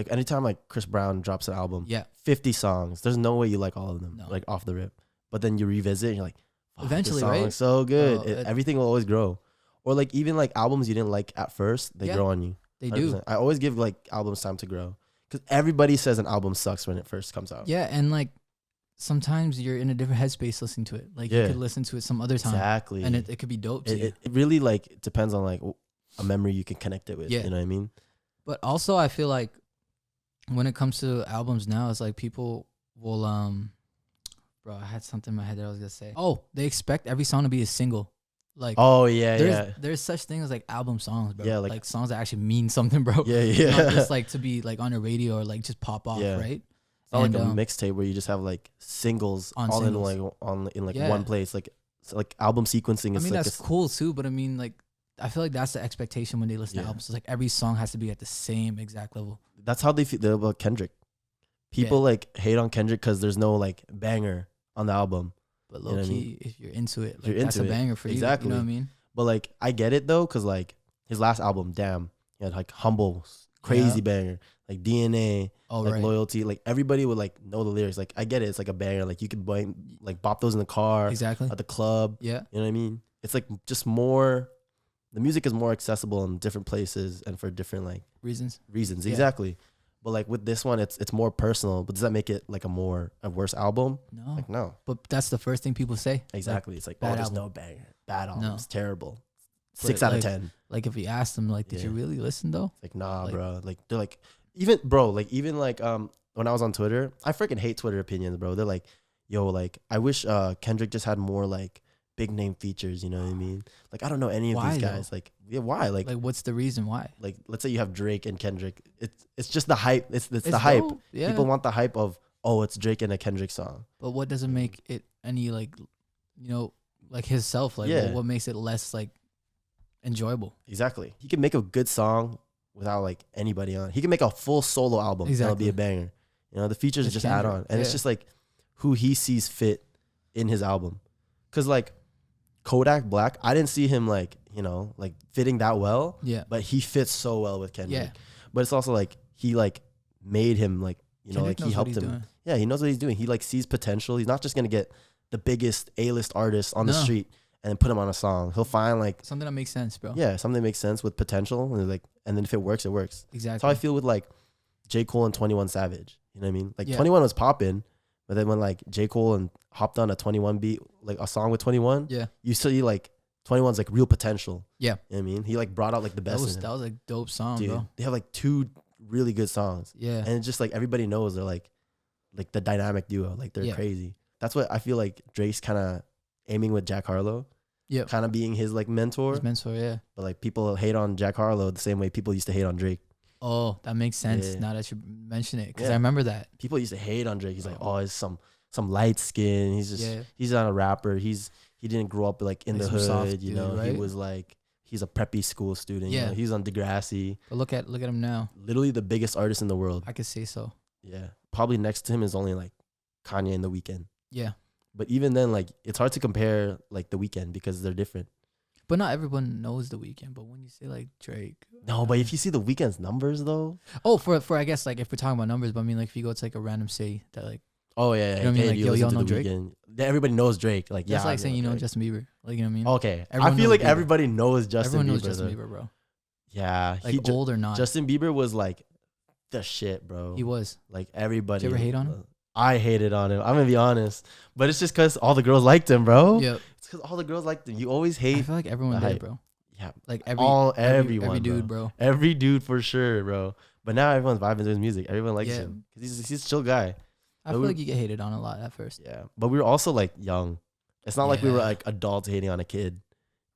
anytime like Chris Brown drops an album. Yeah. 50 songs. There's no way you like all of them. No. Like off the rip. But then you revisit and you're like, eventually, this song right? is so good. Everything will always grow. Or like even like albums you didn't like at first, they grow on you. They 100%. do. I always give like albums time to grow. Because everybody says an album sucks when it first comes out. Yeah, and like sometimes you're in a different headspace listening to it. Like you could listen to it some other time. Exactly. And it could be dope to you. It really like depends on like a memory you can connect it with. Yeah. You know what I mean? But also I feel like when it comes to albums now, it's like people will bro, I had something in my head that I was gonna say. Oh, they expect every song to be a single. Like there's such things as like album songs, bro. Yeah, like songs that actually mean something, bro. Yeah. Not just like to be like on a radio or like just pop off, right? It's not like a mixtape where you just have like singles all singles. in one place. Like album sequencing is that's cool too, but I mean like I feel like that's the expectation when they listen to albums. It's like every song has to be at the same exact level. That's how they feel about Kendrick. People like hate on Kendrick because there's no like banger on the album. But low key, if you're into it, like, that's a banger for you. Exactly. You know what I mean? But like I get it though, because like his last album, damn, he had like Humble, crazy banger, like DNA, Loyalty. Like everybody would like know the lyrics. Like I get it, it's like a banger. Like you could like bop those in the car, at the club. Yeah, you know what I mean? It's like just more. The music is more accessible in different places and for different like reasons. Exactly. But like with this one, it's more personal. But does that make it like a worse album? No. Like no. But that's the first thing people say. Exactly. It's like, oh, there's no banger. Bad album. No. It's terrible. 6 out of 10. Like if we asked them, like, did you really listen though? It's like, nah, bro. Like they're like, Even bro, like even like when I was on Twitter, I freaking hate Twitter opinions, bro. They're like, yo, like I wish Kendrick just had more like big name features, you know what I mean? Like I don't know any of these guys. Though? Like yeah, why? Like what's the reason why? Like let's say you have Drake and Kendrick. It's just the hype. It's the hype. Yeah. People want the hype of, oh, it's Drake and a Kendrick song. But what doesn't make it any like, you know, like his self, like what makes it less like enjoyable? Exactly. He can make a good song without like anybody on. He can make a full solo album. Exactly. That'll be a banger. You know, the features just Kendrick. Add on. And it's just like who he sees fit in his album. Cause like Kodak Black, I didn't see him like, you know, like fitting that well. Yeah. But he fits so well with Kendrick. Yeah. But it's also like he like made him like, you know, Kendrick like he helped him. Doing. Yeah, he knows what he's doing. He like sees potential. He's not just gonna get the biggest A-list artist on the street and put him on a song. He'll find like something that makes sense, bro. Yeah, something that makes sense with potential, and like, and then if it works, it works. Exactly. That's how I feel with like J. Cole and 21 Savage. You know what I mean? Like 21 was popping, but then when like J. Cole and hopped on a 21 beat, like a song with 21, you see like 21's like real potential. Yeah, you know what I mean, he like brought out like the best. That was a dope song, dude, bro. They have like 2 really good songs. Yeah, and it's just like everybody knows they're like the dynamic duo. Like they're crazy. That's what I feel like Drake's kind of aiming with Jack Harlow. Yeah, kind of being his like mentor. His mentor, yeah. But like people hate on Jack Harlow the same way people used to hate on Drake. Oh, that makes sense. Now that you mention it, because I remember that people used to hate on Drake. He's like, oh, he's some light skin. He's just he's not a rapper. He didn't grow up like in the hood. Soft, you know, right? He was like he's a preppy school student. Yeah, you know? He's on Degrassi. But look at him now. Literally the biggest artist in the world. I could say so. Yeah, probably next to him is only like Kanye and The Weeknd. Yeah, but even then, like it's hard to compare like The Weeknd because they're different. But not everyone knows The Weeknd. But when you say like Drake, no. But if you see The Weeknd's numbers though, for I guess like if we're talking about numbers, but I mean like if you go to like a random city that like, oh yeah, you know what I mean, like yo, y'all know Drake. Everybody knows Drake. Like that's like saying you know Justin Bieber. Like you know what I mean? Okay, everyone I feel like Bieber. Everybody knows Justin. Everyone knows Bieber, Justin Bieber, bro. Yeah, like old or not, Justin Bieber was like the shit, bro. He was like everybody. Did you ever hate on him? I hated on him. I'm gonna be honest, but it's just because all the girls liked him, bro. Yeah, it's because all the girls liked him. You always hate. I feel like everyone did, bro. Yeah, like everyone, every dude, bro. Every dude for sure, bro. But now everyone's vibing to his music. Everyone likes him because he's a chill guy. I feel like you get hated on a lot at first. Yeah, but we were also like young. It's not like we were like adults hating on a kid.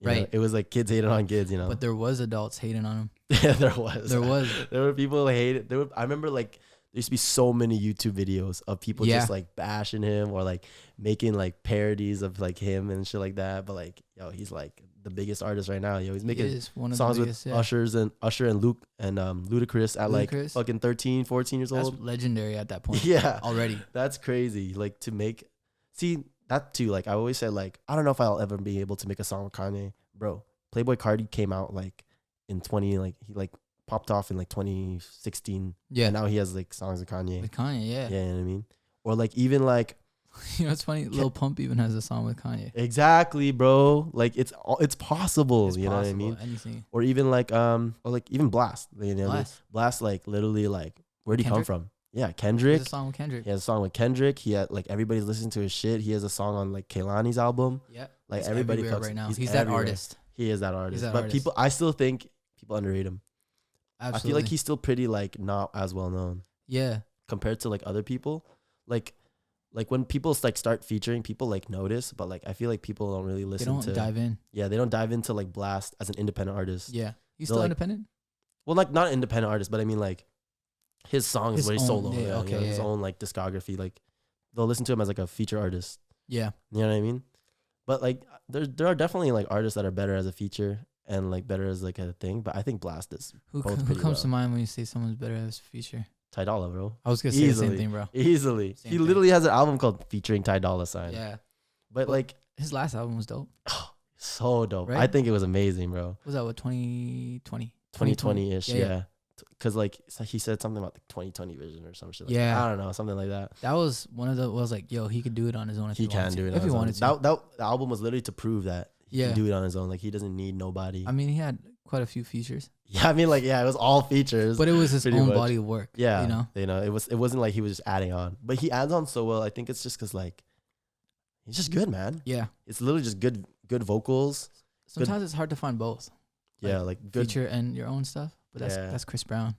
Right. Know? It was like kids hating on kids, you know. But there was adults hating on him. Yeah, there was. There were people that hated. I remember like there used to be so many YouTube videos of people just like bashing him or like making like parodies of like him and shit like that. But like, yo, he's like the biggest artist right now. Yo, he's making songs biggest, with Usher and Luke and Ludacris at like fucking 13, 14 years old. That's legendary at that point. Yeah, already. That's crazy. Like to make that too. Like I always said, like I don't know if I'll ever be able to make a song with Kanye, bro. Playboi Carti came out like in he like popped off in like 2016. Yeah, and now he has like songs with Kanye. With Kanye, yeah. Yeah, you know what I mean? Or like even like you know, it's funny. Lil Pump even has a song with Kanye. Exactly, bro. Like it's possible. Know what I mean? Anything. Or even like or like even Blast. You know, Blast like literally like where'd he come from? Yeah, Kendrick. He has a song with Kendrick. He has a song with Kendrick. He had like everybody's listening to his shit. He has a song on like Kehlani's album. Yeah, like he's everybody right now. He's that artist. He is that artist. People, I still think people underrate him. Absolutely. I feel like he's still pretty like not as well known. Yeah, compared to like other people, like when people like start featuring, people like notice, but like I feel like people don't really listen. They don't dive in. Yeah, they don't dive into like Blast as an independent artist. Yeah, he's still independent. Well, like not independent artist, but I mean like his songs where he's solo. Yeah, okay, his own like discography. Like they'll listen to him as like a feature artist. Yeah, you know what I mean. But like there are definitely like artists that are better as a feature and like better as like a thing. But I think Blast is who comes to mind when you say someone's better as a feature? Ty Dolla, bro. I was gonna say the same thing, bro. Easily. He literally has an album called featuring Ty Dolla $ign. Yeah. But like his last album was dope. So dope. Right? I think it was amazing, bro. Was that what 2020? 2020-ish, yeah. Cause like he said something about the 2020 vision or some shit. Like that. I don't know, something like that. That was one of the was like, yo, he could do it on his own. If he can do it if he wanted to. That album was literally to prove that he can do it on his own. Like he doesn't need nobody. I mean, he had quite a few features. Yeah, I mean, like it was all features, but it was his own body of work. Yeah, you know, it wasn't like he was just adding on, but he adds on so well. I think it's just cause like he's just good, man. Yeah, it's literally just good vocals. Sometimes it's hard to find both. Yeah, like good feature and your own stuff, but that's Chris Brown.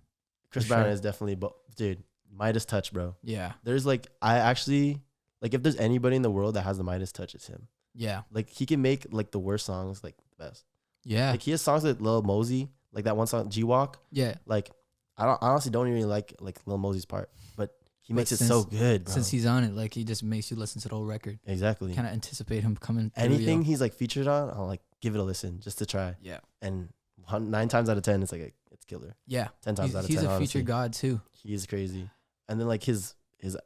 Chris Brown is definitely, dude, Midas touch, bro. Yeah. There's like, I actually, like, if there's anybody in the world that has the Midas touch, it's him. Yeah. Like, he can make like the worst songs like the best. Yeah. Like, he has songs with Lil Mosey, like that one song, G-Walk. Yeah. Like, I honestly don't even like Lil Mosey's part, but he makes it so good, bro. Since he's on it, like, he just makes you listen to the whole record. Exactly. Kind of anticipate him coming through. Anything he's like featured on, I'll like give it a listen just to try. Yeah. And 9 times out of 10, it's like it's killer. Yeah. 10 times out of 10. He's a honestly. featured god too. He is crazy. And then like his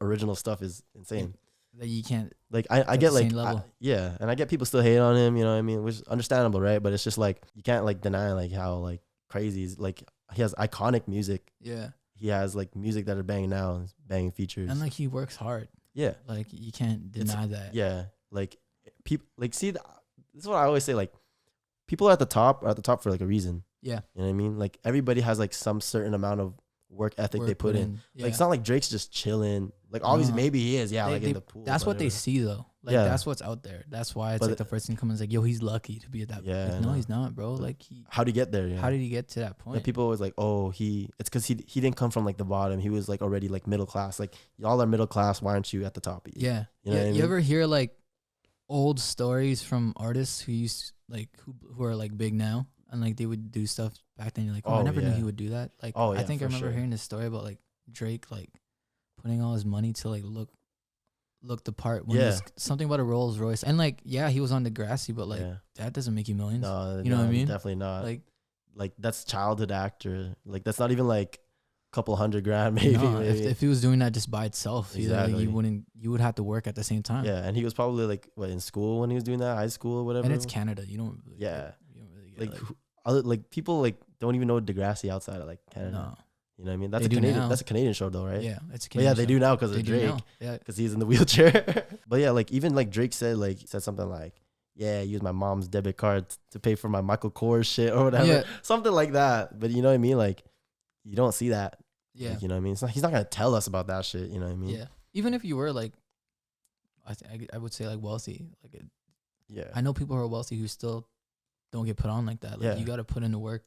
original stuff is insane. That you can't. Like I get like yeah, and I get people still hate on him, you know what I mean, which is understandable, right? But it's just like you can't like deny like how like crazy he's, like he has iconic music. Yeah. He has like music that are banging now, banging features. And like he works hard. Yeah. Like you can't deny that. Yeah. Like people like see this is what I always say, like people are at the top for like a reason. Yeah. You know what I mean? Like everybody has like some certain amount of work ethic they put in. Yeah. Like it's not like Drake's just chilling. Like obviously maybe he is, like in the pool. That's what they see though. Like that's what's out there. That's why it's like the first thing comes like, yo, he's lucky to be at that. Yeah. Like, no, he's not, bro. Like how did he get there? Yeah. How did he get to that point? Like people always like, oh, it's because he didn't come from like the bottom. He was like already like middle class. Like y'all are middle class. Why aren't you at the top? Yeah. You know what I mean? You ever hear like old stories from artists who used like who are like big now and like they would do stuff back then? You're like, I never knew he would do that. Like, I think I remember hearing this story about like Drake like putting all his money to like look the part when it's something about a Rolls Royce, and like he was on Degrassi, but like that doesn't make you millions. No, you know what I mean? Definitely not. Like that's childhood actor. Like that's not even like a couple $100,000 maybe. No, maybe. If he was doing that just by itself, exactly. Like, you would have to work at the same time. Yeah, and he was probably like in school when he was doing that, high school or whatever. And it's Canada, you don't. Really like other like people like don't even know Degrassi outside of like Canada. No. You know what I mean? That's a Canadian. Now. That's a Canadian show, though, right? Yeah, it's a Canadian. But yeah, they do now because of Drake. Yeah, because he's in the wheelchair. But yeah, like even like Drake said something like, "Yeah, I use my mom's debit card to pay for my Michael Kors shit or whatever, something like that." But you know what I mean? Like, you don't see that. Yeah, like, you know what I mean? He's not gonna tell us about that shit. You know what I mean? Yeah. Even if you were like, I would say like wealthy. Like, I know people who are wealthy who still don't get put on like that. Like you got to put in the work.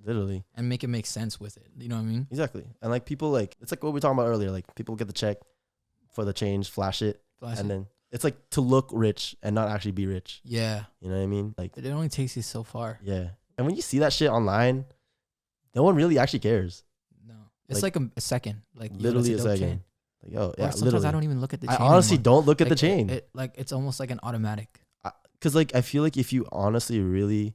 Literally. And make it make sense with it. You know what I mean? Exactly. And like people like, it's like what we were talking about earlier. Like people get the check for the change, flash it. Then it's like to look rich and not actually be rich. Yeah. You know what I mean? Like it only takes you so far. Yeah. And when you see that shit online, no one really actually cares. No. It's like a second. Like literally a second. Chain. Like, oh, yeah. Sometimes literally. I don't even look at the chain. I honestly anymore. don't look at the chain. It's almost like an automatic. Because like I feel like if you honestly really,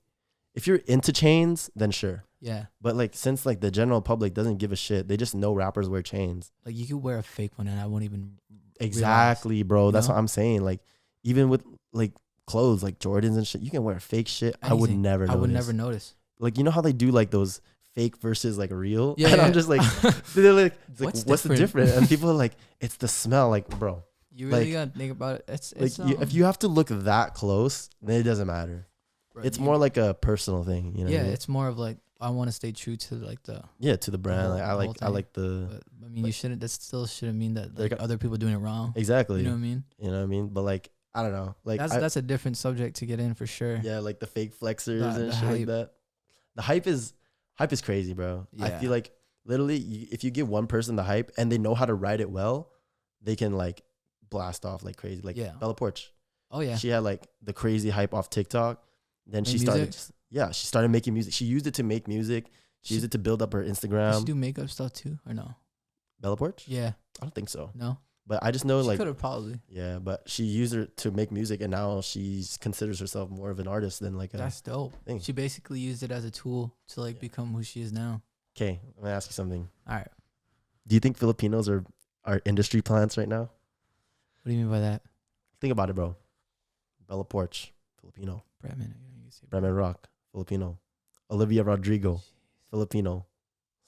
if you're into chains, then sure. Yeah. But like since like the general public doesn't give a shit, they just know rappers wear chains. Like you could wear a fake one and I won't even exactly realize, bro. That's what I'm saying. Like even with like clothes like Jordans and shit, you can wear fake shit. Anything. I would never notice. Like you know how they do like those fake versus like real? Yeah. And I'm just like they're like, what's the difference? And people are like, it's the smell, like bro. You really gotta think about it. It's like if you have to look that close, then it doesn't matter. Bro, it's more like a personal thing, you know. Yeah, it's more of like I want to stay true to like the to the brand. Like I like the. But, I mean, you shouldn't. That still shouldn't mean that like other people doing it wrong. Exactly. You know what I mean? You know what I mean? But like I don't know. Like that's a different subject to get in for sure. Yeah, like the fake flexers and shit like that. The hype is crazy, bro. Yeah. I feel like literally, if you give one person the hype and they know how to ride it well, they can like blast off like crazy. Like Bella Poarch. Oh yeah. She had like the crazy hype off TikTok. Then she started she started making music. She used it to make music. She used it to build up her Instagram. Does she do makeup stuff too or no? Bella Poarch? Yeah. I don't think so. No. But I just know she could have probably. Yeah, but she used it to make music and now she considers herself more of an artist than like that's dope. Thing. She basically used it as a tool to like become who she is now. Okay, I'm gonna ask you something. All right. Do you think Filipinos are industry plants right now? What do you mean by that? Think about it, bro. Bella Poarch, Filipino. Bremen Rock, Filipino. Olivia Rodrigo, Filipino.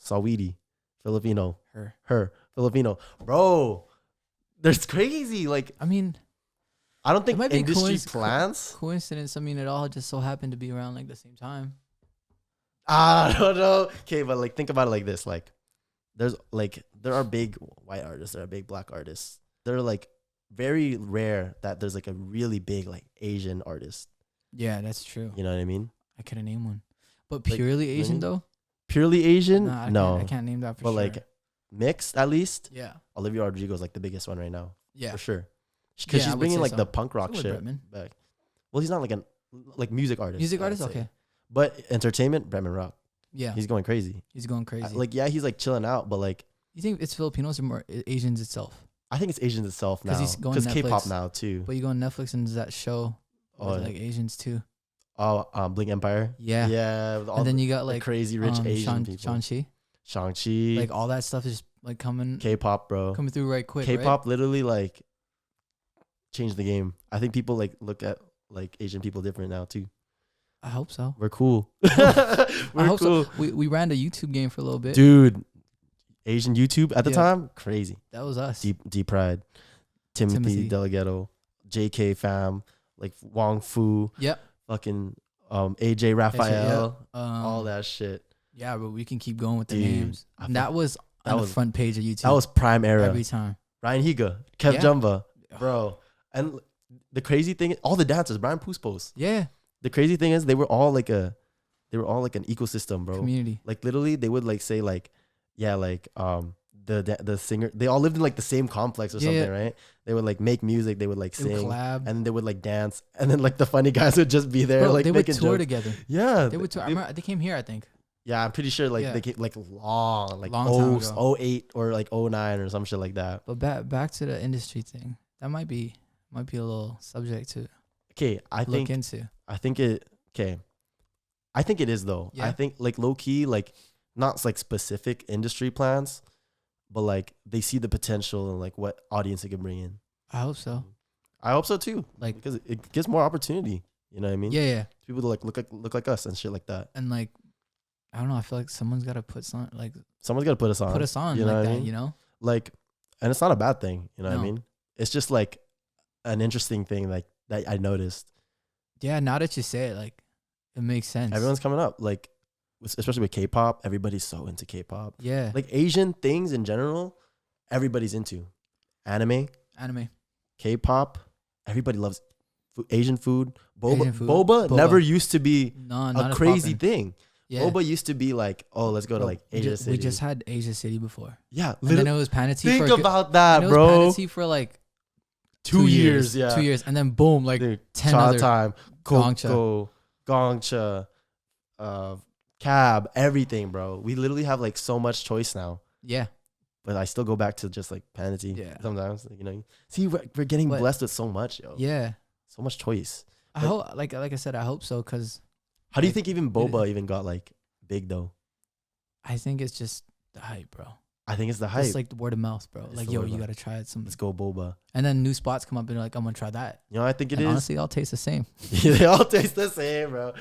Saweetie, Filipino. Her, Filipino. Bro, there's crazy. Like, I mean, I don't think industry plants. Coincidence. I mean, it all just so happened to be around like the same time. I don't know. Okay, but like, think about it like this. Like, there are big white artists. There are big black artists. They're like very rare that there's like a really big like Asian artist. Yeah, that's true. You know what I mean? I couldn't name one. But purely Asian though? purely Asian, no, I can't name that for but sure. like mixed at least. Yeah, Olivia Rodrigo's like the biggest one right now. yeah, for sure. Because she's bringing like the punk rock shit back. Well, he's not like like music artist. Music artist, okay. But entertainment, Bretman Rock. Yeah, he's going crazy. He's going crazy. Like he's like chilling out, but like. You think it's Filipinos or more Asians itself? I think it's Asians itself now. Because K-pop now too. But you go on Netflix and there's that show with like Asians too. Oh, Blink Empire. Yeah. Yeah. And then you got like crazy rich Asian people. Shang-Chi. Like all that stuff is like coming. K-pop, bro. Coming through right quick. K-pop literally like changed the game. I think people like look at like Asian people different now too. I hope so. We're cool. I hope cool. So. We ran a YouTube game for a little bit. Dude. Asian YouTube at the time, crazy. That was us. Deep Pride, Timothy Delgado, JK Fam, like Wong Fu. Yep. Fucking AJ Raphael, all that shit. Yeah, but we can keep going with the names. That was on the front page of YouTube. That was prime era. Every time. Ryan Higa, Kev Jumba, bro. And the crazy thing, all the dancers, Brian Puspos. Yeah. The crazy thing is they were all like an ecosystem, bro. Community. Like literally, they would like say like. Yeah, like the singer, they all lived in like the same complex or something, right? They would like make music, they would like sing, collab, and then they would like dance, and then like the funny guys would just be there, like they would tour jokes together. Yeah, they would tour. I remember they came here, I think. Yeah, I'm pretty sure like they came like long time ago. 08 or like 09 or some shit like that. But back to the industry thing, that might be a little subject to. Okay, I think it is though. Yeah. I think like low key like. Not like specific industry plans, but like they see the potential and like what audience it can bring in. I hope so. I hope so too. Like because it gives more opportunity. You know what I mean? Yeah. People to like look like us and shit like that. And like, I don't know. I feel like someone's got to put us on. Put us on. You know like that. I mean? You know. Like, and it's not a bad thing. You know what I mean? It's just like an interesting thing like that I noticed. Yeah. Now that you say it, like, it makes sense. Everyone's coming up. Like. Especially with K-pop, everybody's so into K-pop. Yeah. Like Asian things in general, everybody's into. Anime. K-pop. Everybody loves Asian food. Boba never used to be a crazy thing. Yeah. Boba used to be like, oh, let's go to like Asia City. We just had Asia City before. Yeah. And then it was Panatee. Think about that, bro. It was Panatee for like 2 years. Yeah. 2 years. And then boom, like Dude, 10 other. Time. Gongcha. Cab, everything, bro. We literally have like so much choice now. Yeah. But I still go back to just like Panatee sometimes. You know, see, we're getting blessed with so much, yo. Yeah. So much choice. I hope, like I said, I hope so. Cause how do you think even Boba even got like big though? I think it's just the hype, bro. I think it's the hype. It's like the word of mouth, bro. It's like, yo, you gotta try it. Let's go Boba. And then new spots come up and you're like, I'm gonna try that. You know, I think it is. Honestly, they all taste the same. Yeah, they all taste the same, bro.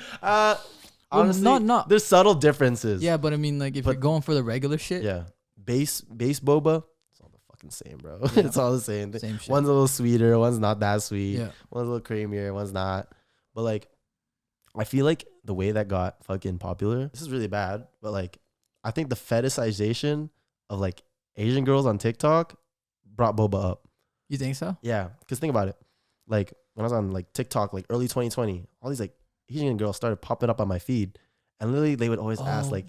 Honestly, not. There's subtle differences. Yeah, but I mean, like, if you're going for the regular shit. Yeah. Base boba, it's all the fucking same, bro. Yeah. It's all the same. Same shit. One's a little sweeter, one's not that sweet. Yeah. One's a little creamier, one's not. But, like, I feel like the way that got fucking popular, this is really bad, but, like, I think the fetishization of, like, Asian girls on TikTok brought boba up. You think so? Yeah. Because think about it. Like, when I was on, like, TikTok, like, early 2020, all these, like, Asian girls started popping up on my feed, and literally they would always ask like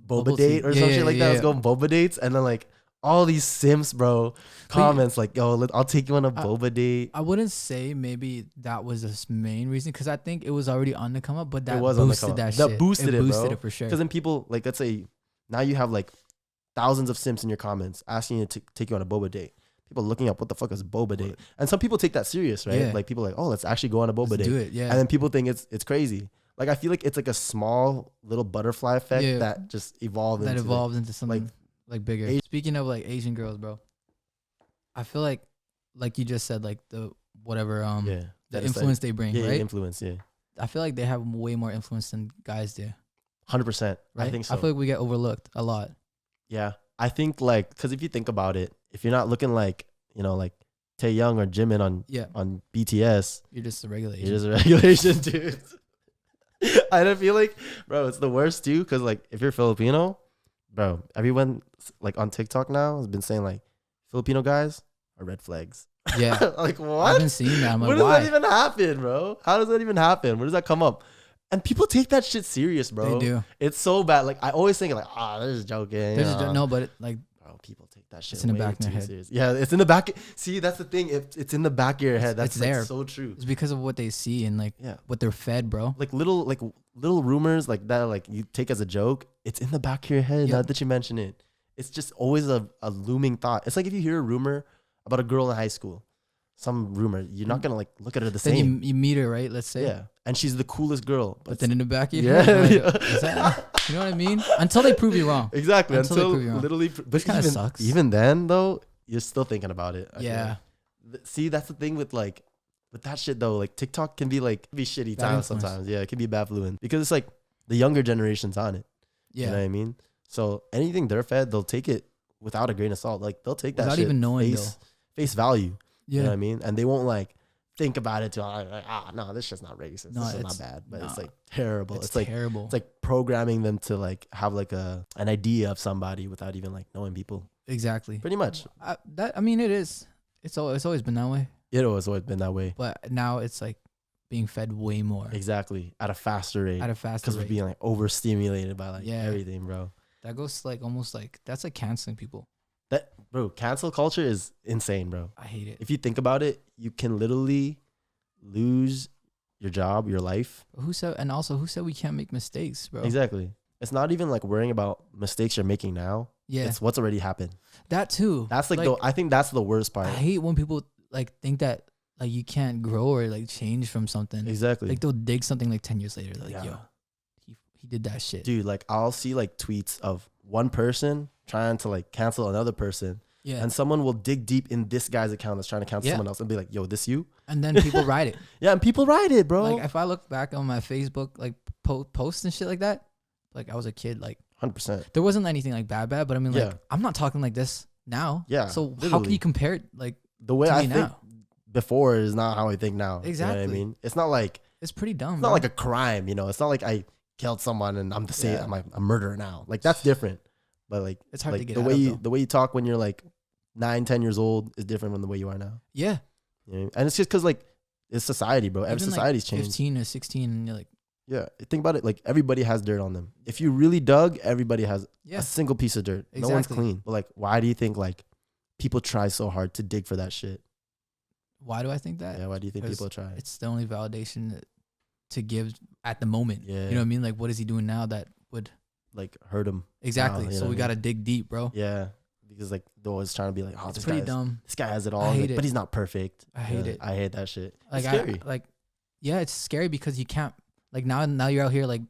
boba date or some shit like that. Let's go on boba dates, and then like all these simps, bro, comments like, yo, I'll take you on a boba date. I wouldn't say maybe that was the main reason, because I think it was already on the come up, but that boosted that shit. That boosted it for sure. Because then people, like, let's say now you have like thousands of simps in your comments asking you to take you on a boba date. People looking up what the fuck is boba date, and some people take that serious, right? Yeah. Like people are like, oh, let's actually go on a boba date. Do it, yeah. And then people think it's crazy. Like I feel like it's like a small little butterfly effect that just evolved into something like bigger. Speaking of like Asian girls, bro, I feel like you just said, like the whatever the influence they bring, right? Influence, yeah. I feel like they have way more influence than guys do. 100%. Right? I think so. I feel like we get overlooked a lot. Yeah, I think like because if you think about it, if you're not looking like, you know, like Taeyoung or Jimin on BTS, you're just a regular Asian. You're just a regular Asian dude. I don't feel like, bro, it's the worst too, because like if you're Filipino, bro, everyone like on TikTok now has been saying like Filipino guys are red flags. Yeah. Like what? I haven't seen that. I'm like, where does that even happen, bro? How does that even happen? Where does that come up? And people take that shit serious, bro. They do. It's so bad. Like, I always think like, they're just joking. No, but like, bro, people take that shit. It's in the back of their head. Serious. Yeah, it's in the back. See, that's the thing. It's in the back of your head. That's it's there. Like, so true. It's because of what they see and like what they're fed, bro. Like little rumors like that, like you take as a joke. It's in the back of your head. Now that you mention it, it's just always a looming thought. It's like if you hear a rumor about a girl in high school, some rumor, you're not gonna like look at her the then same. You meet her, right? Let's say. Yeah, and she's the coolest girl. But then in the back of your head, you know what I mean? Until they prove you wrong. Exactly. Until literally, which kind of sucks. Even then, though, you're still thinking about it. Yeah. See, that's the thing with that shit though. Like TikTok can be shitty times sometimes. Yeah, it can be bad fluent because it's like the younger generation's on it. Yeah. You know what I mean? So anything they're fed, they'll take it without a grain of salt. Like they'll take that without shit even knowing face value. Yeah. You know what I mean? And they won't like think about it no, this shit's not racist. No, this is not bad. But it's like terrible. It's like terrible. It's like programming them to like have like an idea of somebody without even like knowing people. Exactly. Pretty much. I mean, it is. It's always been that way. It has always been that way. But now it's like being fed way more. Exactly. At a faster rate. Because we're being like overstimulated by like everything, bro. That goes like almost like that's like canceling people. Bro, cancel culture is insane, bro. I hate it. If you think about it, you can literally lose your job, your life. Who said we can't make mistakes, bro? Exactly. It's not even like worrying about mistakes you're making now. Yeah. It's what's already happened. That too. That's like I think that's the worst part. I hate when people like think that like you can't grow or like change from something. Exactly. Like they'll dig something like 10 years later. Like, yo, he did that shit. Dude, like I'll see like tweets of one person trying to like cancel another person. Yeah. And someone will dig deep in this guy's account that's trying to cancel someone else and be like, yo, this you? And then people write it. Yeah, and people write it, bro. Like if I look back on my Facebook like posts and shit like that, like I was a kid, like 100%. There wasn't anything like bad, but I mean like I'm not talking like this now. Yeah. So literally. How can you compare it like the way I think before is not how I think now. Exactly. You know what I mean? It's not like it's pretty dumb. It's not like a crime, you know. It's not like I killed someone and I'm the same. I'm like a murderer now. Like that's different. But like it's hard to get the way you talk when you're like 9-10 years old is different from the way you are now. Yeah. You know? And it's just because like it's society, bro. Every society's changed. 15 or 16 and you're like, yeah, think about it. Like everybody has dirt on them. If you really dug, everybody has a single piece of dirt. Exactly. No one's clean. But like, why do you think like people try so hard to dig for that shit? Why do I think that? Yeah, why do you think people try? It's the only validation to give at the moment. Yeah, you know what I mean? Like, what is he doing now that would like hurt him? Exactly. Now, so we gotta dig deep, bro. Yeah, because like they're always trying to be like, oh, it's pretty dumb. This guy has it all, like, but he's not perfect. I hate it. I hate that shit. Like, it's scary. It's scary because you can't. Like now you're out here like,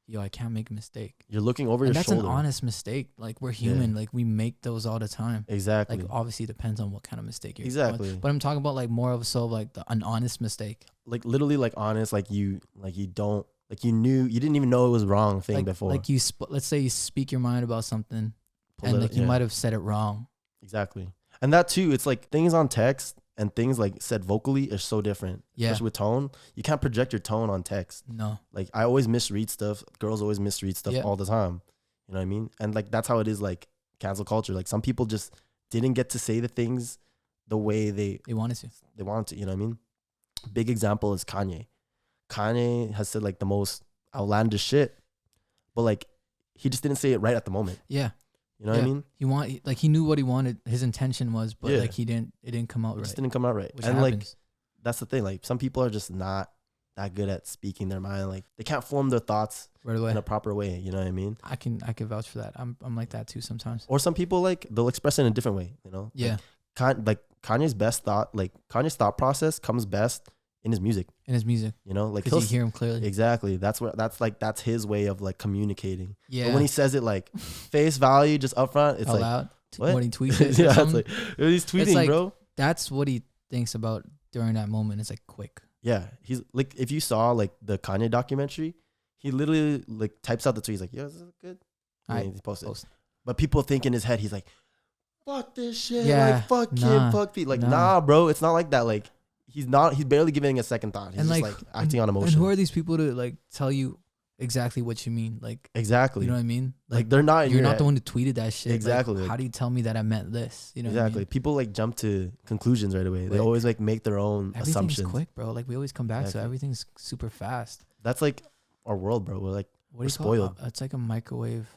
yo, I can't make a mistake. You're looking over your shoulder. That's an honest mistake. Like we're human. Yeah. Like we make those all the time. Exactly. Like obviously it depends on what kind of mistake you're doing. But I'm talking about like more of an honest mistake. Like literally like honest, like you didn't even know it was wrong thing before. Like let's say you speak your mind about something and like you might have said it wrong. Exactly. And that too, it's like things on text and things like said vocally are so different. Yeah. Especially with tone. You can't project your tone on text. No. Like I always misread stuff. Girls always misread stuff all the time. You know what I mean? And like that's how it is like cancel culture. Like some people just didn't get to say the things the way they wanted to. They wanted to, you know what I mean? Big example is Kanye. Kanye has said like the most outlandish shit. But like he just didn't say it right at the moment. Yeah. You know what I mean? He knew what he wanted, his intention was, but like it didn't come out right. It just didn't come out right. Which and happens. Like that's the thing. Like some people are just not that good at speaking their mind. Like they can't form their thoughts right away in a proper way. You know what I mean? I can vouch for that. I'm like that too sometimes. Or some people like they'll express it in a different way. You know? Yeah. Like Kanye's Kanye's thought process comes best in his music. You know, like because you hear him clearly. Exactly. That's his way of like communicating. Yeah. But when he says it like face value, just upfront, it's loud. When he tweets it. Yeah, it's like he's tweeting, like, bro. That's what he thinks about during that moment. It's like quick. Yeah, he's like, if you saw like the Kanye documentary, he literally like types out the tweet. He's like, "Yo, is this good?" And he posts it. But people think in his head, he's like, "Fuck this shit." Yeah, like fuck him, fuck Pete. Like, nah, bro, it's not like that. Like, he's barely giving a second thought. He's just like acting on emotion. And who are these people to like tell you exactly what you mean? Like, exactly. You know what I mean? Like they're not. You're not the one who tweeted that shit. Exactly. Like, how do you tell me that I meant this? You know. Exactly. What I mean? People like jump to conclusions right away. They always like make their own assumptions. Everything's quick, bro. Like we always come back to everything's super fast. That's like our world, bro. We're spoiled. It's like a microwave.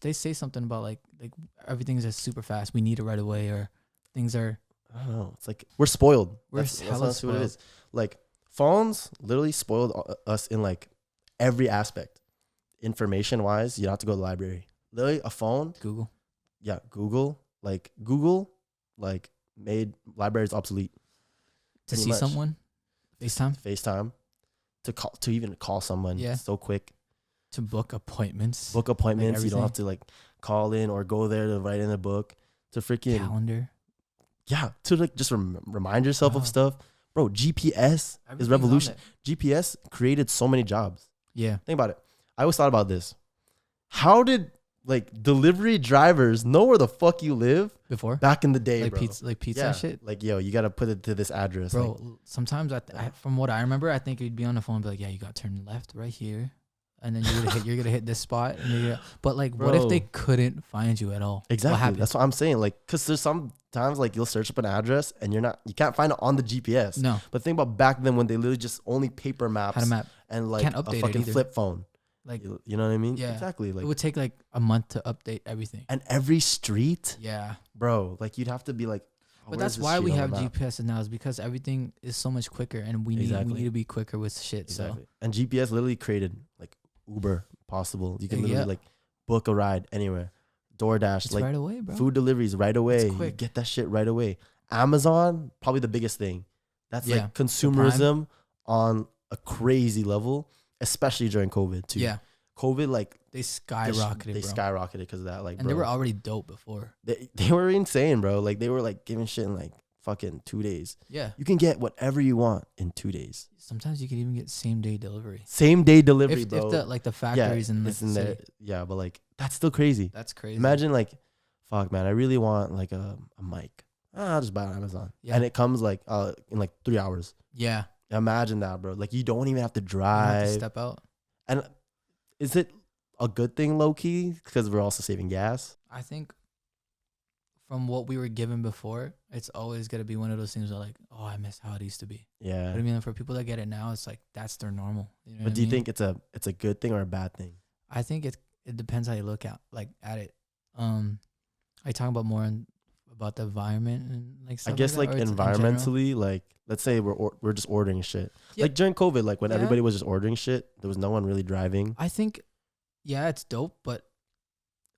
They say something about like everything's just super fast. We need it right away, or things are. I don't know. It's like we're spoiled. That's honestly what it is. Like phones literally spoiled us in like every aspect. Information wise, you don't have to go to the library. Literally a phone. Google. Yeah, Google. Google made libraries obsolete. To see someone. FaceTime. To even call someone. Yeah. So quick. To book appointments. You don't have to like call in or go there to write in a book. To freaking calendar. Yeah. To like just remind yourself of stuff. Bro, GPS is revolution. GPS created so many jobs. Yeah. Think about it. I always thought about this. How did like delivery drivers know where the fuck you live before? Back in the day, like bro. Pizza and shit. Like, yo, you gotta put it to this address, bro. Like, sometimes from what I remember, I think you'd be on the phone and be like, yeah, you got to turn left right here, and then you're gonna hit this spot. And but like, bro, what if they couldn't find you at all? Exactly. That's what I'm saying. Like, cause there's sometimes like you'll search up an address and you can't find it on the GPS. No. But think about back then when they literally just only paper maps had a map and like a fucking flip phone. Like, you know what I mean? Yeah, exactly. Like it would take like a month to update everything. And every street, yeah, bro, like you'd have to be like. But that's why we have GPS now, is because everything is so much quicker, and we need to be quicker with shit. Exactly. So and GPS literally created like Uber possible. You can literally like book a ride anywhere. DoorDash, it's like right away, bro. Food deliveries right away. You get that shit right away. Amazon, probably the biggest thing. That's like consumerism on a crazy level, especially during COVID too. Yeah. COVID, like they skyrocketed. They skyrocketed because of that. Like, and they were already dope before. They were insane, bro. Like they were like giving shit in like fucking 2 days. Yeah, you can get whatever you want in 2 days. Sometimes you can even get same day delivery. Same day delivery, bro. If the factories in the there, yeah, but like that's still crazy. That's crazy. Imagine like, fuck, man, I really want like a mic. I'll just buy it on Amazon, and it comes like in like 3 hours. Yeah, imagine that, bro. Like you don't even have to drive. You have to step out. And is it a good thing, low key, because we're also saving gas? I think from what we were given before, it's always gonna be one of those things where like, oh, I miss how it used to be. Yeah. But I mean, for people that get it now, it's like that's their normal. You know but do you think it's a good thing or a bad thing? I think it depends how you look at it. I talk about more about the environment and like stuff. I guess like environmentally, like let's say we're just ordering shit. Yeah. Like during COVID, like when everybody was just ordering shit, there was no one really driving. I think, yeah, it's dope, but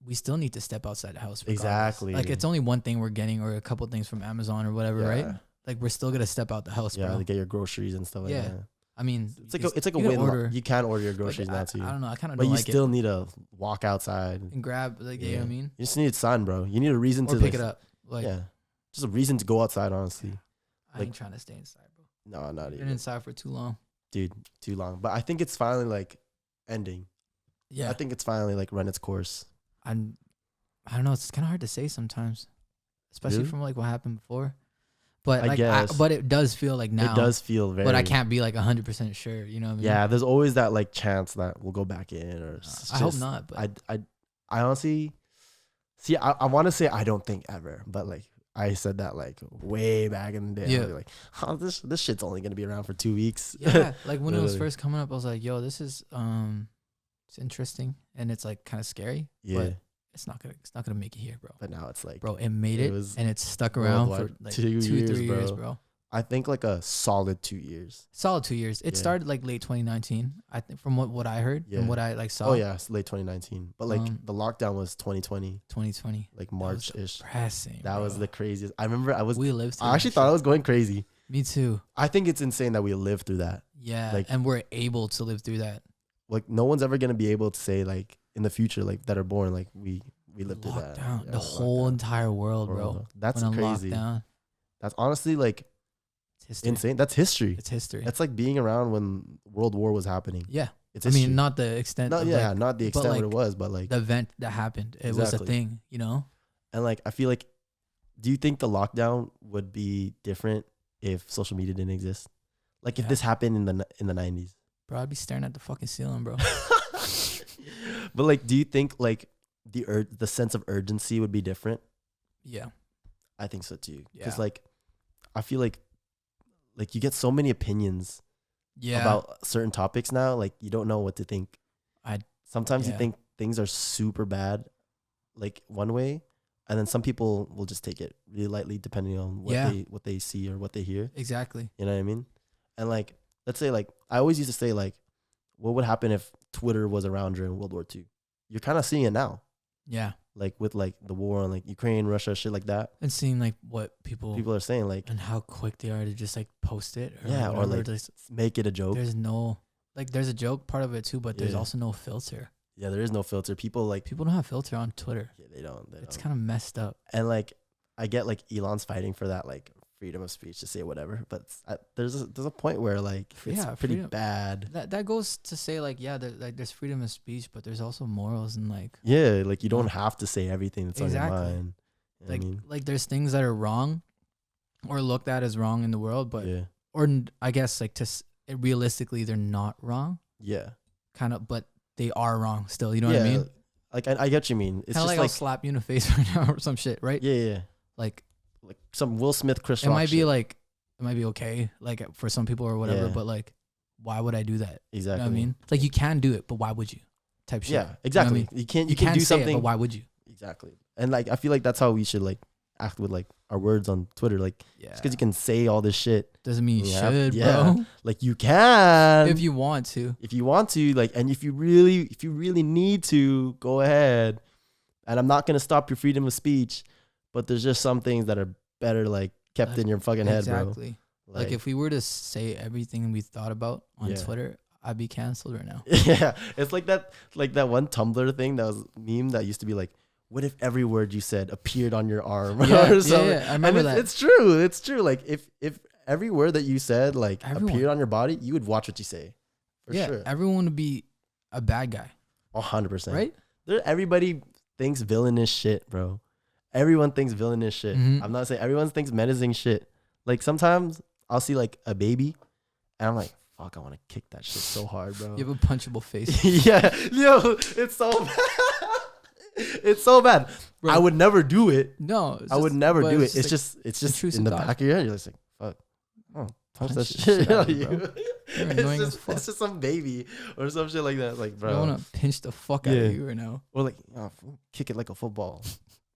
we still need to step outside the house. Regardless. Exactly. Like it's only one thing we're getting, or a couple things from Amazon or whatever, right? Like we're still gonna step out the house, bro. Yeah, to get your groceries and stuff like that. I mean, it's like a win. You can order your groceries now too. I don't know. I kind of. But you still need to walk outside and grab. Like, you know what I mean? You just need sun, bro. You need a reason to pick it up. Like, just a reason to go outside. Honestly, I ain't trying to stay inside, bro. No, not even. Been inside for too long, dude. Too long. But I think it's finally like ending. Yeah, I think it's finally like run its course. I don't know. It's kind of hard to say sometimes, especially from like what happened before. But I guess. But it does feel like now. It does feel very. But I can't be like 100% sure. You know what I mean? Yeah, there's always that like chance that we'll go back in, or I hope not. But I honestly see. I want to say I don't think ever, but like I said that like way back in the day. Yeah. Like, oh, this shit's only gonna be around for 2 weeks. Yeah, like when it was first coming up, I was like, yo, this is it's interesting and it's like kind of scary. Yeah. But it's not gonna make it here, bro. But now it's like, bro, it made it and it's stuck around for like 3 years, bro. I think like a solid 2 years. Solid 2 years. It started like late 2019. I think from what I heard, from what I like saw. Oh yeah, it's late 2019. But like the lockdown was 2020. 2020. Like March-ish. Depressing. That was the craziest. I remember I actually thought I was going crazy. Me too. I think it's insane that we lived through that. Yeah, like, and we're able to live through that. Like no one's ever gonna be able to say like in the future like that are born like we lived through that. Yeah, the whole entire world, bro. That's crazy. That's honestly like insane. That's history. It's history. That's like being around when World War was happening. Yeah, it's history. I mean, not the extent. Not the extent what it was, but like the event that happened. It was a thing, you know. And like I feel like, do you think the lockdown would be different if social media didn't exist? Like if this happened in the 90s. Bro, I'd be staring at the fucking ceiling, bro. But like, do you think like the sense of urgency would be different? Yeah, I think so too. Because like, I feel like you get so many opinions about certain topics now. Like you don't know what to think. Sometimes you think things are super bad, like one way, and then some people will just take it really lightly depending on what they see or what they hear. Exactly. You know what I mean? And like, let's say like, I always used to say like, what would happen if Twitter was around during World War II? You're kind of seeing it now. Yeah. Like with like the war on like Ukraine, Russia, shit like that. And seeing like what people are saying, like, and how quick they are to just like post it. Or like just make it a joke. There's no, like there's a joke part of it too, but there's also no filter. Yeah, there is no filter. People don't have filter on Twitter. Yeah, they don't. It's kind of messed up. And like, I get like Elon's fighting for that like freedom of speech to say whatever, but there's a point where like it's pretty bad. That goes to say like there's freedom of speech, but there's also morals and like like you don't have to say everything that's on your mind. You know like what I mean? Like there's things that are wrong or looked at as wrong in the world, but or I guess like realistically they're not wrong. Yeah, kind of, but they are wrong still. You know what I mean? Like I get what you mean. It's kind of just like I'll slap you in the face right now or some shit, right? Yeah. Like some Will Smith, Chris Rock. It might be okay, like for some people or whatever. But like, why would I do that? Exactly. You know what I mean? Like you can do it, but why would you? Type shit. Yeah, exactly. You know what I mean? You can do something, but why would you? Exactly. And like I feel like that's how we should like act with like our words on Twitter. Like just because you can say all this shit doesn't mean you should, bro. Like you can if you want to. Like, and if you really need to, go ahead. And I'm not gonna stop your freedom of speech, but there's just some things that are better like kept in your fucking head, bro. Exactly. Like if we were to say everything we thought about on Twitter, I'd be canceled right now. Yeah, it's like that one Tumblr thing that was meme that used to be like, what if every word you said appeared on your arm or something? Yeah, I remember that. It's true. Like if every word that you said like appeared on your body, you would watch what you say. For sure. Everyone would be a bad guy. 100%. Right? Everybody thinks villainous shit, bro. Everyone thinks villainous shit. Mm-hmm. I'm not saying everyone thinks menacing shit. Like sometimes I'll see like a baby and I'm like, fuck, I want to kick that shit so hard, bro. You have a punchable face. Yeah. Yo, it's so bad. It's so bad. Bro, I would never do it. No. I would never do it. It's just in the back of your head. You're just like, fuck. Oh, punch that shit out of you. It's just some baby or some shit like that. Like, bro. I want to pinch the fuck out of you right now. Or like, kick it like a football.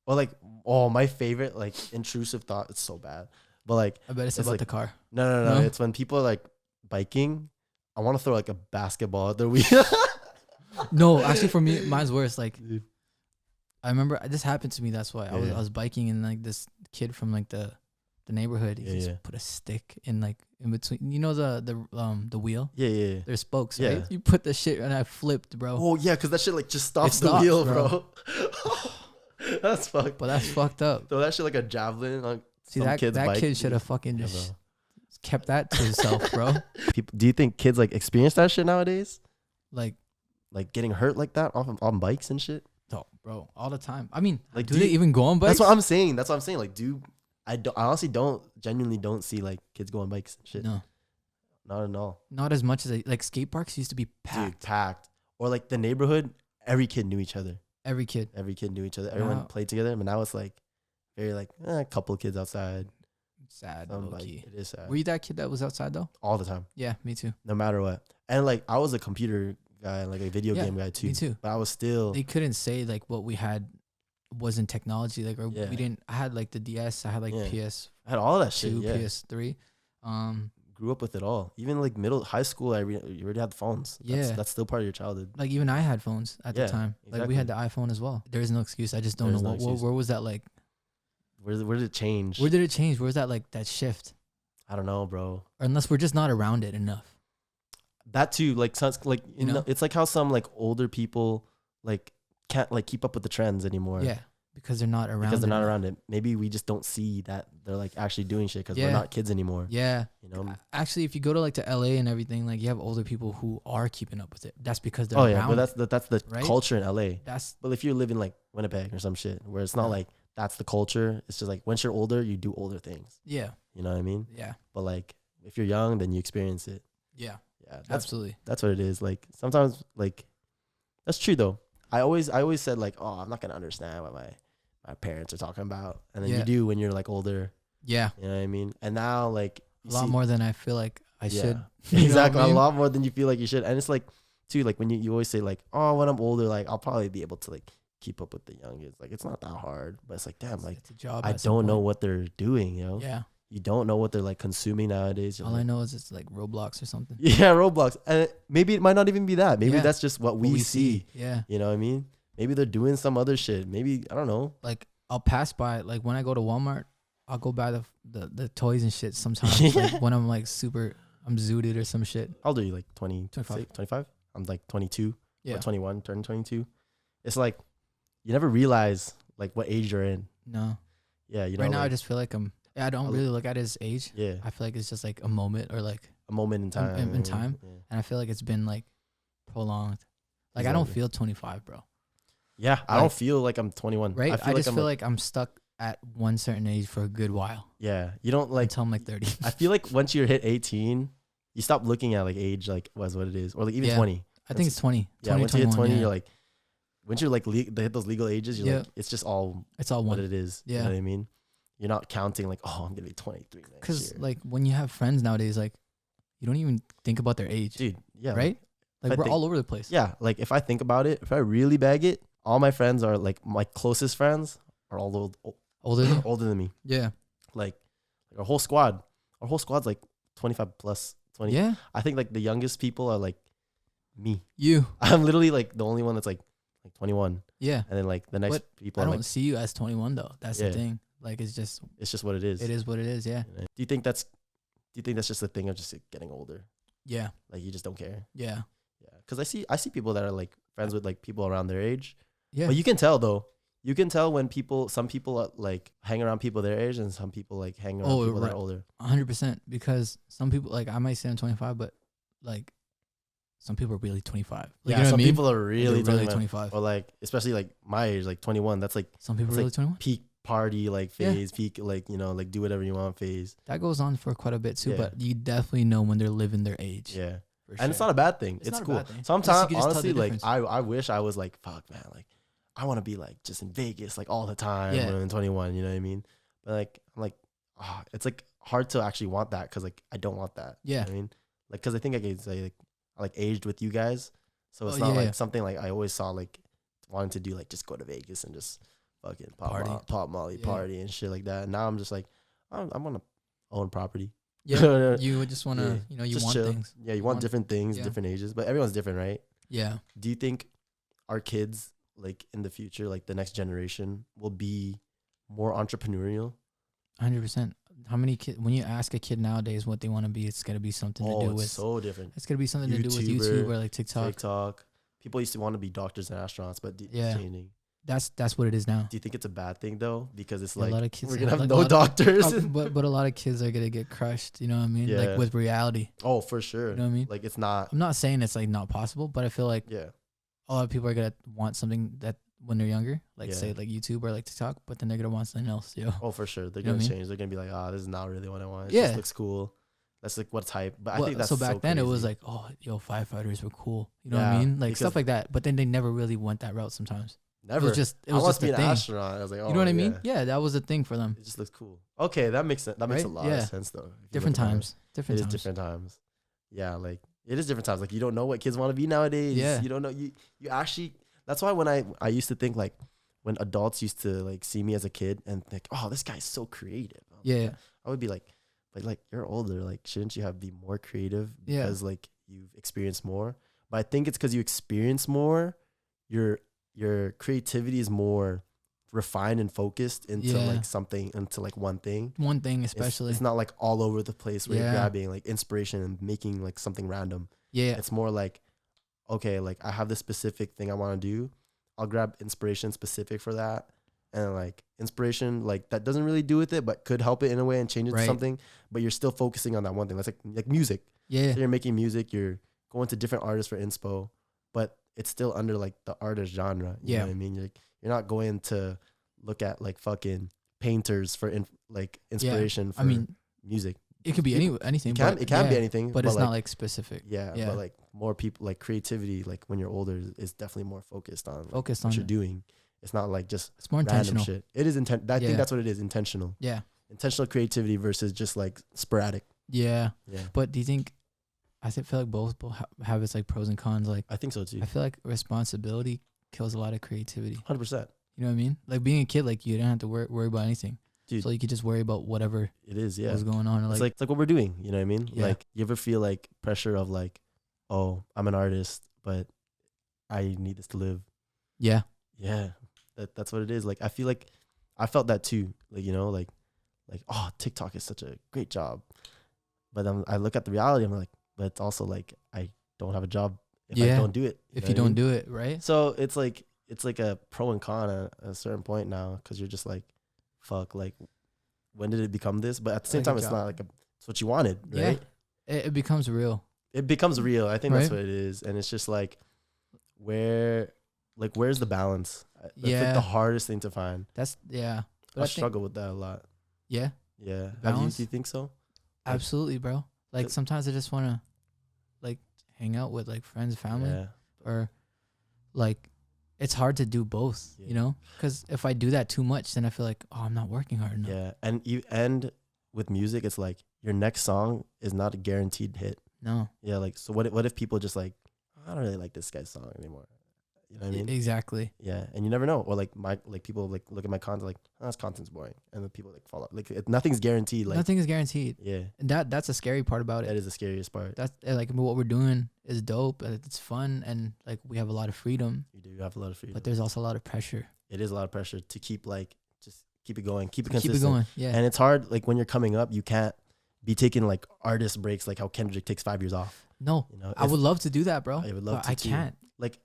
Or like, my favorite like intrusive thought. It's so bad. But like, I bet it's about like, the car. No. It's when people are like biking. I want to throw like a basketball at their wheel. No, actually for me, mine's worse. Like, dude. I remember this happened to me. That's why I was biking and like this kid from like the neighborhood. He just put a stick in like in between. You know the wheel. Yeah. There's spokes, right? You put the shit and I flipped, bro. Oh yeah, because that shit like just stops the wheel, bro. That's fucked. But that's fucked up. Throw that shit like a javelin. Like see that kid should have fucking just kept that to himself, bro. Do you think kids like experience that shit nowadays? Like getting hurt like that on bikes and shit? No, bro, all the time. I mean, like, do they even go on bikes? That's what I'm saying. Like, I honestly genuinely don't see like kids go on bikes and shit. No, not at all. Not as much as like skate parks used to be packed. Dude, packed. Or like the neighborhood, every kid knew each other. Every kid knew each other. Everyone played together. But now it's like very like a couple of kids outside. Sad. Low-key. It is sad. Were you that kid that was outside though? All the time. Yeah, me too. No matter what. And like I was a computer guy, like a video game guy too. Me too. But I was still. They couldn't say like what we had wasn't technology, like we didn't. I had like the DS. I had like PS. I had all that shit. PS3. Grew up with it all. Even like high school, you already had the phones. That's still part of your childhood. Like even I had phones at the time. Exactly. Like we had the iPhone as well. There is no excuse. I just don't know where was that like. Where did it change? Where did it change? Where was that like that shift? I don't know, bro. Or unless we're just not around it enough. That too, like you know, it's like how some like older people like can't like keep up with the trends anymore. Yeah, because they're not around. Because they're not around it. Maybe we just don't see that they're like actually doing shit because we're not kids anymore. Yeah, you know. Actually, if you go to like to LA and everything, like you have older people who are keeping up with it. That's because they're around. But that's the right? culture in LA. But if you're living like Winnipeg or some shit where it's not like that's the culture. It's just like once you're older, you do older things. Yeah. You know what I mean? Yeah. But like if you're young, then you experience it. Yeah. Yeah, absolutely. That's what it is. Like sometimes, like that's true though. I always said like, oh, I'm not gonna understand what my parents are talking about, and then you do when you're like older. Yeah, you know what I mean. And now like a lot more than I feel like I should. Exactly. A lot more than you feel like you should. And it's like, too, like when you always say like, oh, when I'm older, like I'll probably be able to like keep up with the youngest. Like it's not that hard, but it's like, damn, like it's a job. I don't know what they're doing, Yeah. You don't know what they're like consuming nowadays. All I know is it's like Roblox or something. Yeah, Roblox. And maybe it might not even be that. Maybe that's just what we see. Yeah. You know what I mean? Maybe they're doing some other shit. Maybe, I don't know. Like I'll pass by, like when I go to Walmart, I'll go buy the toys and shit sometimes. Like when I'm like I'm zooted or some shit. How old are you? Like 20, 25? I'm like 22 or 21, turning 22. It's like, you never realize like what age you're in. No. Yeah. You know, right now, like, I just feel like I don't really look at his age. Yeah. I feel like it's just like a moment or like a moment in time. In time. Yeah. And I feel like it's been like prolonged. Like I don't feel 25, bro. Yeah. Like, I don't feel like I'm 21. Right. I just feel like I'm stuck at one certain age for a good while. Yeah. You don't like until I'm like 30. I feel like once you hit 18, you stop looking at like age, like what it is, or like even 20. I think it's 20. Yeah. 20, once you hit 20, you're like, once you're like they hit those legal ages, you're like, it's all one. What it is. Yeah. You know what I mean? You're not counting like, oh, I'm gonna be 23 next year. Because like when you have friends nowadays, like you don't even think about their age, dude. Yeah. Right. Like we're all over the place. Yeah. Like if I think about it, if I really bag it, all my friends are like my closest friends are all older than me. Yeah. Like our whole squad. Our whole squad's like 25 plus 20. Yeah. I think like the youngest people are like me. You. I'm literally like the only one that's like 21. Yeah. And then like the next people I don't like, see you as 21 though. That's the thing. Like it's just what it is. It is what it is, yeah. Do you think that's just a thing of just like, getting older? Yeah. Like you just don't care. Yeah. Yeah. Cause I see people that are like friends with like people around their age. Yeah. But you can tell though. You can tell when some people like hang around people their age and some people like hang around people that are older. 100%. Because some people, like I might say I'm 25, but like some people are really 25. Like, yeah, you know some what I mean? people are really 25. Or like, especially like my age, like 21. That's like some people are really like 21. Peak party like phase, peak like, you know, like do whatever you want phase. That goes on for quite a bit too, but you definitely know when they're living their age. Yeah. And it's not a bad thing. It's cool. Sometimes honestly, like I wish I was like, fuck man, like I want to be like just in Vegas like all the time when I'm 21, you know what I mean? But like I'm like, it's like hard to actually want that because like I don't want that. Yeah. You know what I mean? Like because I think I can say like I like aged with you guys. So it's not like something like I always saw like wanting to do like just go to Vegas and just fucking pop Molly party and shit like that. And now I'm just like I want to own property. Yeah, you just want to, you know, you want chill. Things. Yeah, you want different things, different ages, but everyone's different, right? Yeah. Do you think our kids, like in the future, like the next generation, will be more entrepreneurial? 100%. How many kids? When you ask a kid nowadays what they want to be, it's gonna be something to do with. So different. It's gonna be something to do with YouTube or like TikTok. People used to want to be doctors and astronauts, but it's changing. That's what it is now. Do you think it's a bad thing though? Because it's like a lot of kids we're gonna have no doctors. But a lot of kids are gonna get crushed. You know what I mean? Yeah. Like with reality. Oh, for sure. You know what I mean? Like it's not. I'm not saying it's like not possible, but I feel like a lot of people are gonna want something that when they're younger, like say like YouTube or like TikTok, but then they're gonna want something else. Oh, for sure. They're gonna change. They're gonna be like, this is not really what I want. It just looks cool. That's like what's hype. But I think that's so back then crazy. It was like, firefighters were cool. You know what I mean? Like stuff like that. But then they never really went that route sometimes. Never. It was just be an astronaut. I was like, you know what I mean? Yeah, that was a thing for them. It just looks cool. Okay, that makes sense. That makes a lot of sense though. Different times. It is different times. Yeah, like it is different times. Like you don't know what kids want to be nowadays. Yeah. You don't know. You actually. That's why when I used to think like when adults used to like see me as a kid and think, oh, this guy's so creative. I would be like, but like you're older. Like shouldn't you be more creative because like you've experienced more? But I think it's because you experience more. Your creativity is more refined and focused into like something, into like one thing. One thing especially. It's not like all over the place where you're grabbing like inspiration and making like something random. Yeah. It's more like, okay, like I have this specific thing I want to do. I'll grab inspiration specific for that. And like inspiration, like that doesn't really do with it, but could help it in a way and change it to something. But you're still focusing on that one thing. That's like music. Yeah. So you're making music, you're going to different artists for inspo, but it's still under like the artist genre. You know what I mean? You're not going to look at like fucking painters for inspiration for music. It could be anything. It can be anything. But it's like, not like specific. Yeah. But like more people, like creativity, like when you're older is definitely more focused on what you're doing. It's not like just it's more intentional. Shit. It is I think that's what it is, intentional. Yeah. Intentional creativity versus just like sporadic. Yeah. But do you think? Feel like both have its like pros and cons. Like I think so too. I feel like responsibility kills a lot of creativity. 100%. You know what I mean? Like being a kid, like you didn't have to worry about anything. Dude, so you could just worry about whatever it is. Yeah, what's going on. It's like what we're doing. You know what I mean? Yeah. Like you ever feel like pressure of like, oh, I'm an artist, but I need this to live. Yeah. Yeah. That's what it is. Like I feel like I felt that too. Like like oh, TikTok is such a great job, but I look at the reality. I'm like, but it's also like I don't have a job if I don't do it. If you don't do it, right? So it's like a pro and con at a certain point now, because you're just like, fuck, like when did it become this? But at the same time, it's not like it's what you wanted, right? Yeah, it becomes real. It becomes real. I think that's what it is, and it's just like where's the balance? That's like the hardest thing to find. But I struggle with that a lot. Yeah. Yeah. Do you think so? Absolutely, bro. Like sometimes I just want to like hang out with like friends, family, or like it's hard to do both, you know? Because if I do that too much, then I feel like, oh, I'm not working hard enough. Yeah. And with music, it's like your next song is not a guaranteed hit. No. Yeah. Like, so what if people just like, I don't really like this guy's song anymore. You know what I mean? Exactly. Yeah, and you never know. Or like people like look at my content like, oh, this content's boring, and then people like fall out. Like nothing's guaranteed. Like nothing is guaranteed. Yeah, and that's the scary part about it. That is the scariest part. That's like what we're doing is dope. It's fun, and like we have a lot of freedom. We do have a lot of freedom, but there's also a lot of pressure. It is a lot of pressure to keep like just keep it going, keep it consistent. Keep it going. Yeah, and it's hard. Like when you're coming up, you can't be taking like artist breaks like how Kendrick takes 5 years off. No, you know, I would love to do that, bro. I would love to. I can't. Like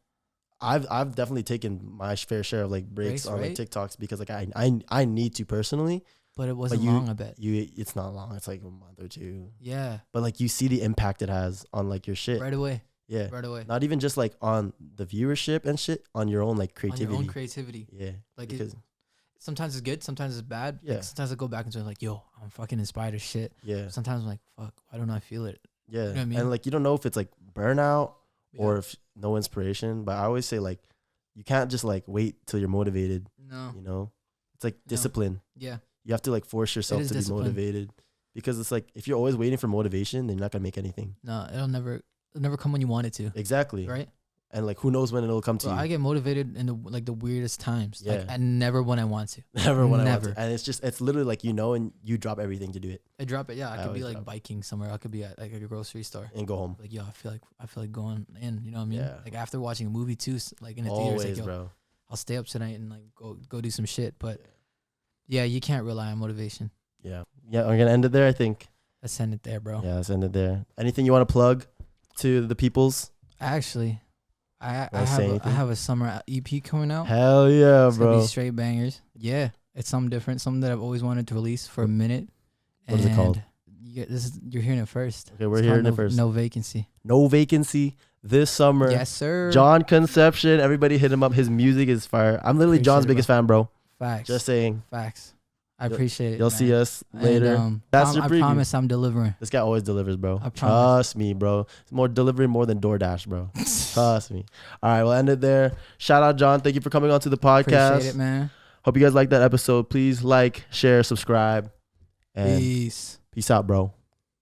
I've definitely taken my fair share of like breaks on like TikToks because like I need to personally. But it wasn't long, I bet. It's not long. It's like a month or two. Yeah. But like you see the impact it has on like your shit. Right away. Yeah. Right away. Not even just like on the viewership and shit, on your own like creativity. On your own creativity. Yeah. Like sometimes it's good, sometimes it's bad. Yeah. Like sometimes I go back and say like, yo, I'm fucking inspired as shit. Yeah. Sometimes I'm like, fuck, why don't I feel it? Yeah. You know what I mean? And like you don't know if it's like burnout or if no inspiration. But I always say like you can't just like wait till you're motivated. No. You know? It's like discipline. Yeah. You have to like force yourself to be motivated. Because it's like if you're always waiting for motivation, then you're not gonna make anything. No, it'll never come when you want it to. Exactly. Right? And like who knows when it'll come to you. I get motivated in the weirdest times. Yeah. Like I never when I want to. Never when I want to. And it's literally like and you drop everything to do it. I drop it, yeah. I could be like biking somewhere. I could be at like a grocery store. And go home. Like, yo, I feel like going in, you know what I mean? Yeah. Like after watching a movie too, like in the theater, like, yo, bro. I'll stay up tonight and like go do some shit. But yeah, you can't rely on motivation. Yeah. Yeah, we're gonna end it there, I think. Let's end it there, bro. Yeah, let's end it there. Anything you want to plug to the peoples? Actually, I have a summer EP coming out. Hell yeah, it's bro. Gonna be straight bangers. Yeah, it's something different, something that I've always wanted to release for a minute. What is it called? You're hearing it first. Okay, we're hearing it first. No Vacancy. No Vacancy this summer. Yes, sir. John Concepcion. Everybody hit him up. His music is fire. I'm literally John's biggest fan, bro. Facts. Just saying. Facts. I appreciate it. You'll see us later. And, I promise I'm delivering. This guy always delivers, bro. I promise. Trust me, bro. It's more delivering more than DoorDash, bro. Trust me. All right, we'll end it there. Shout out, John. Thank you for coming on to the podcast. Appreciate it, man. Hope you guys liked that episode. Please like, share, subscribe. And peace out, bro.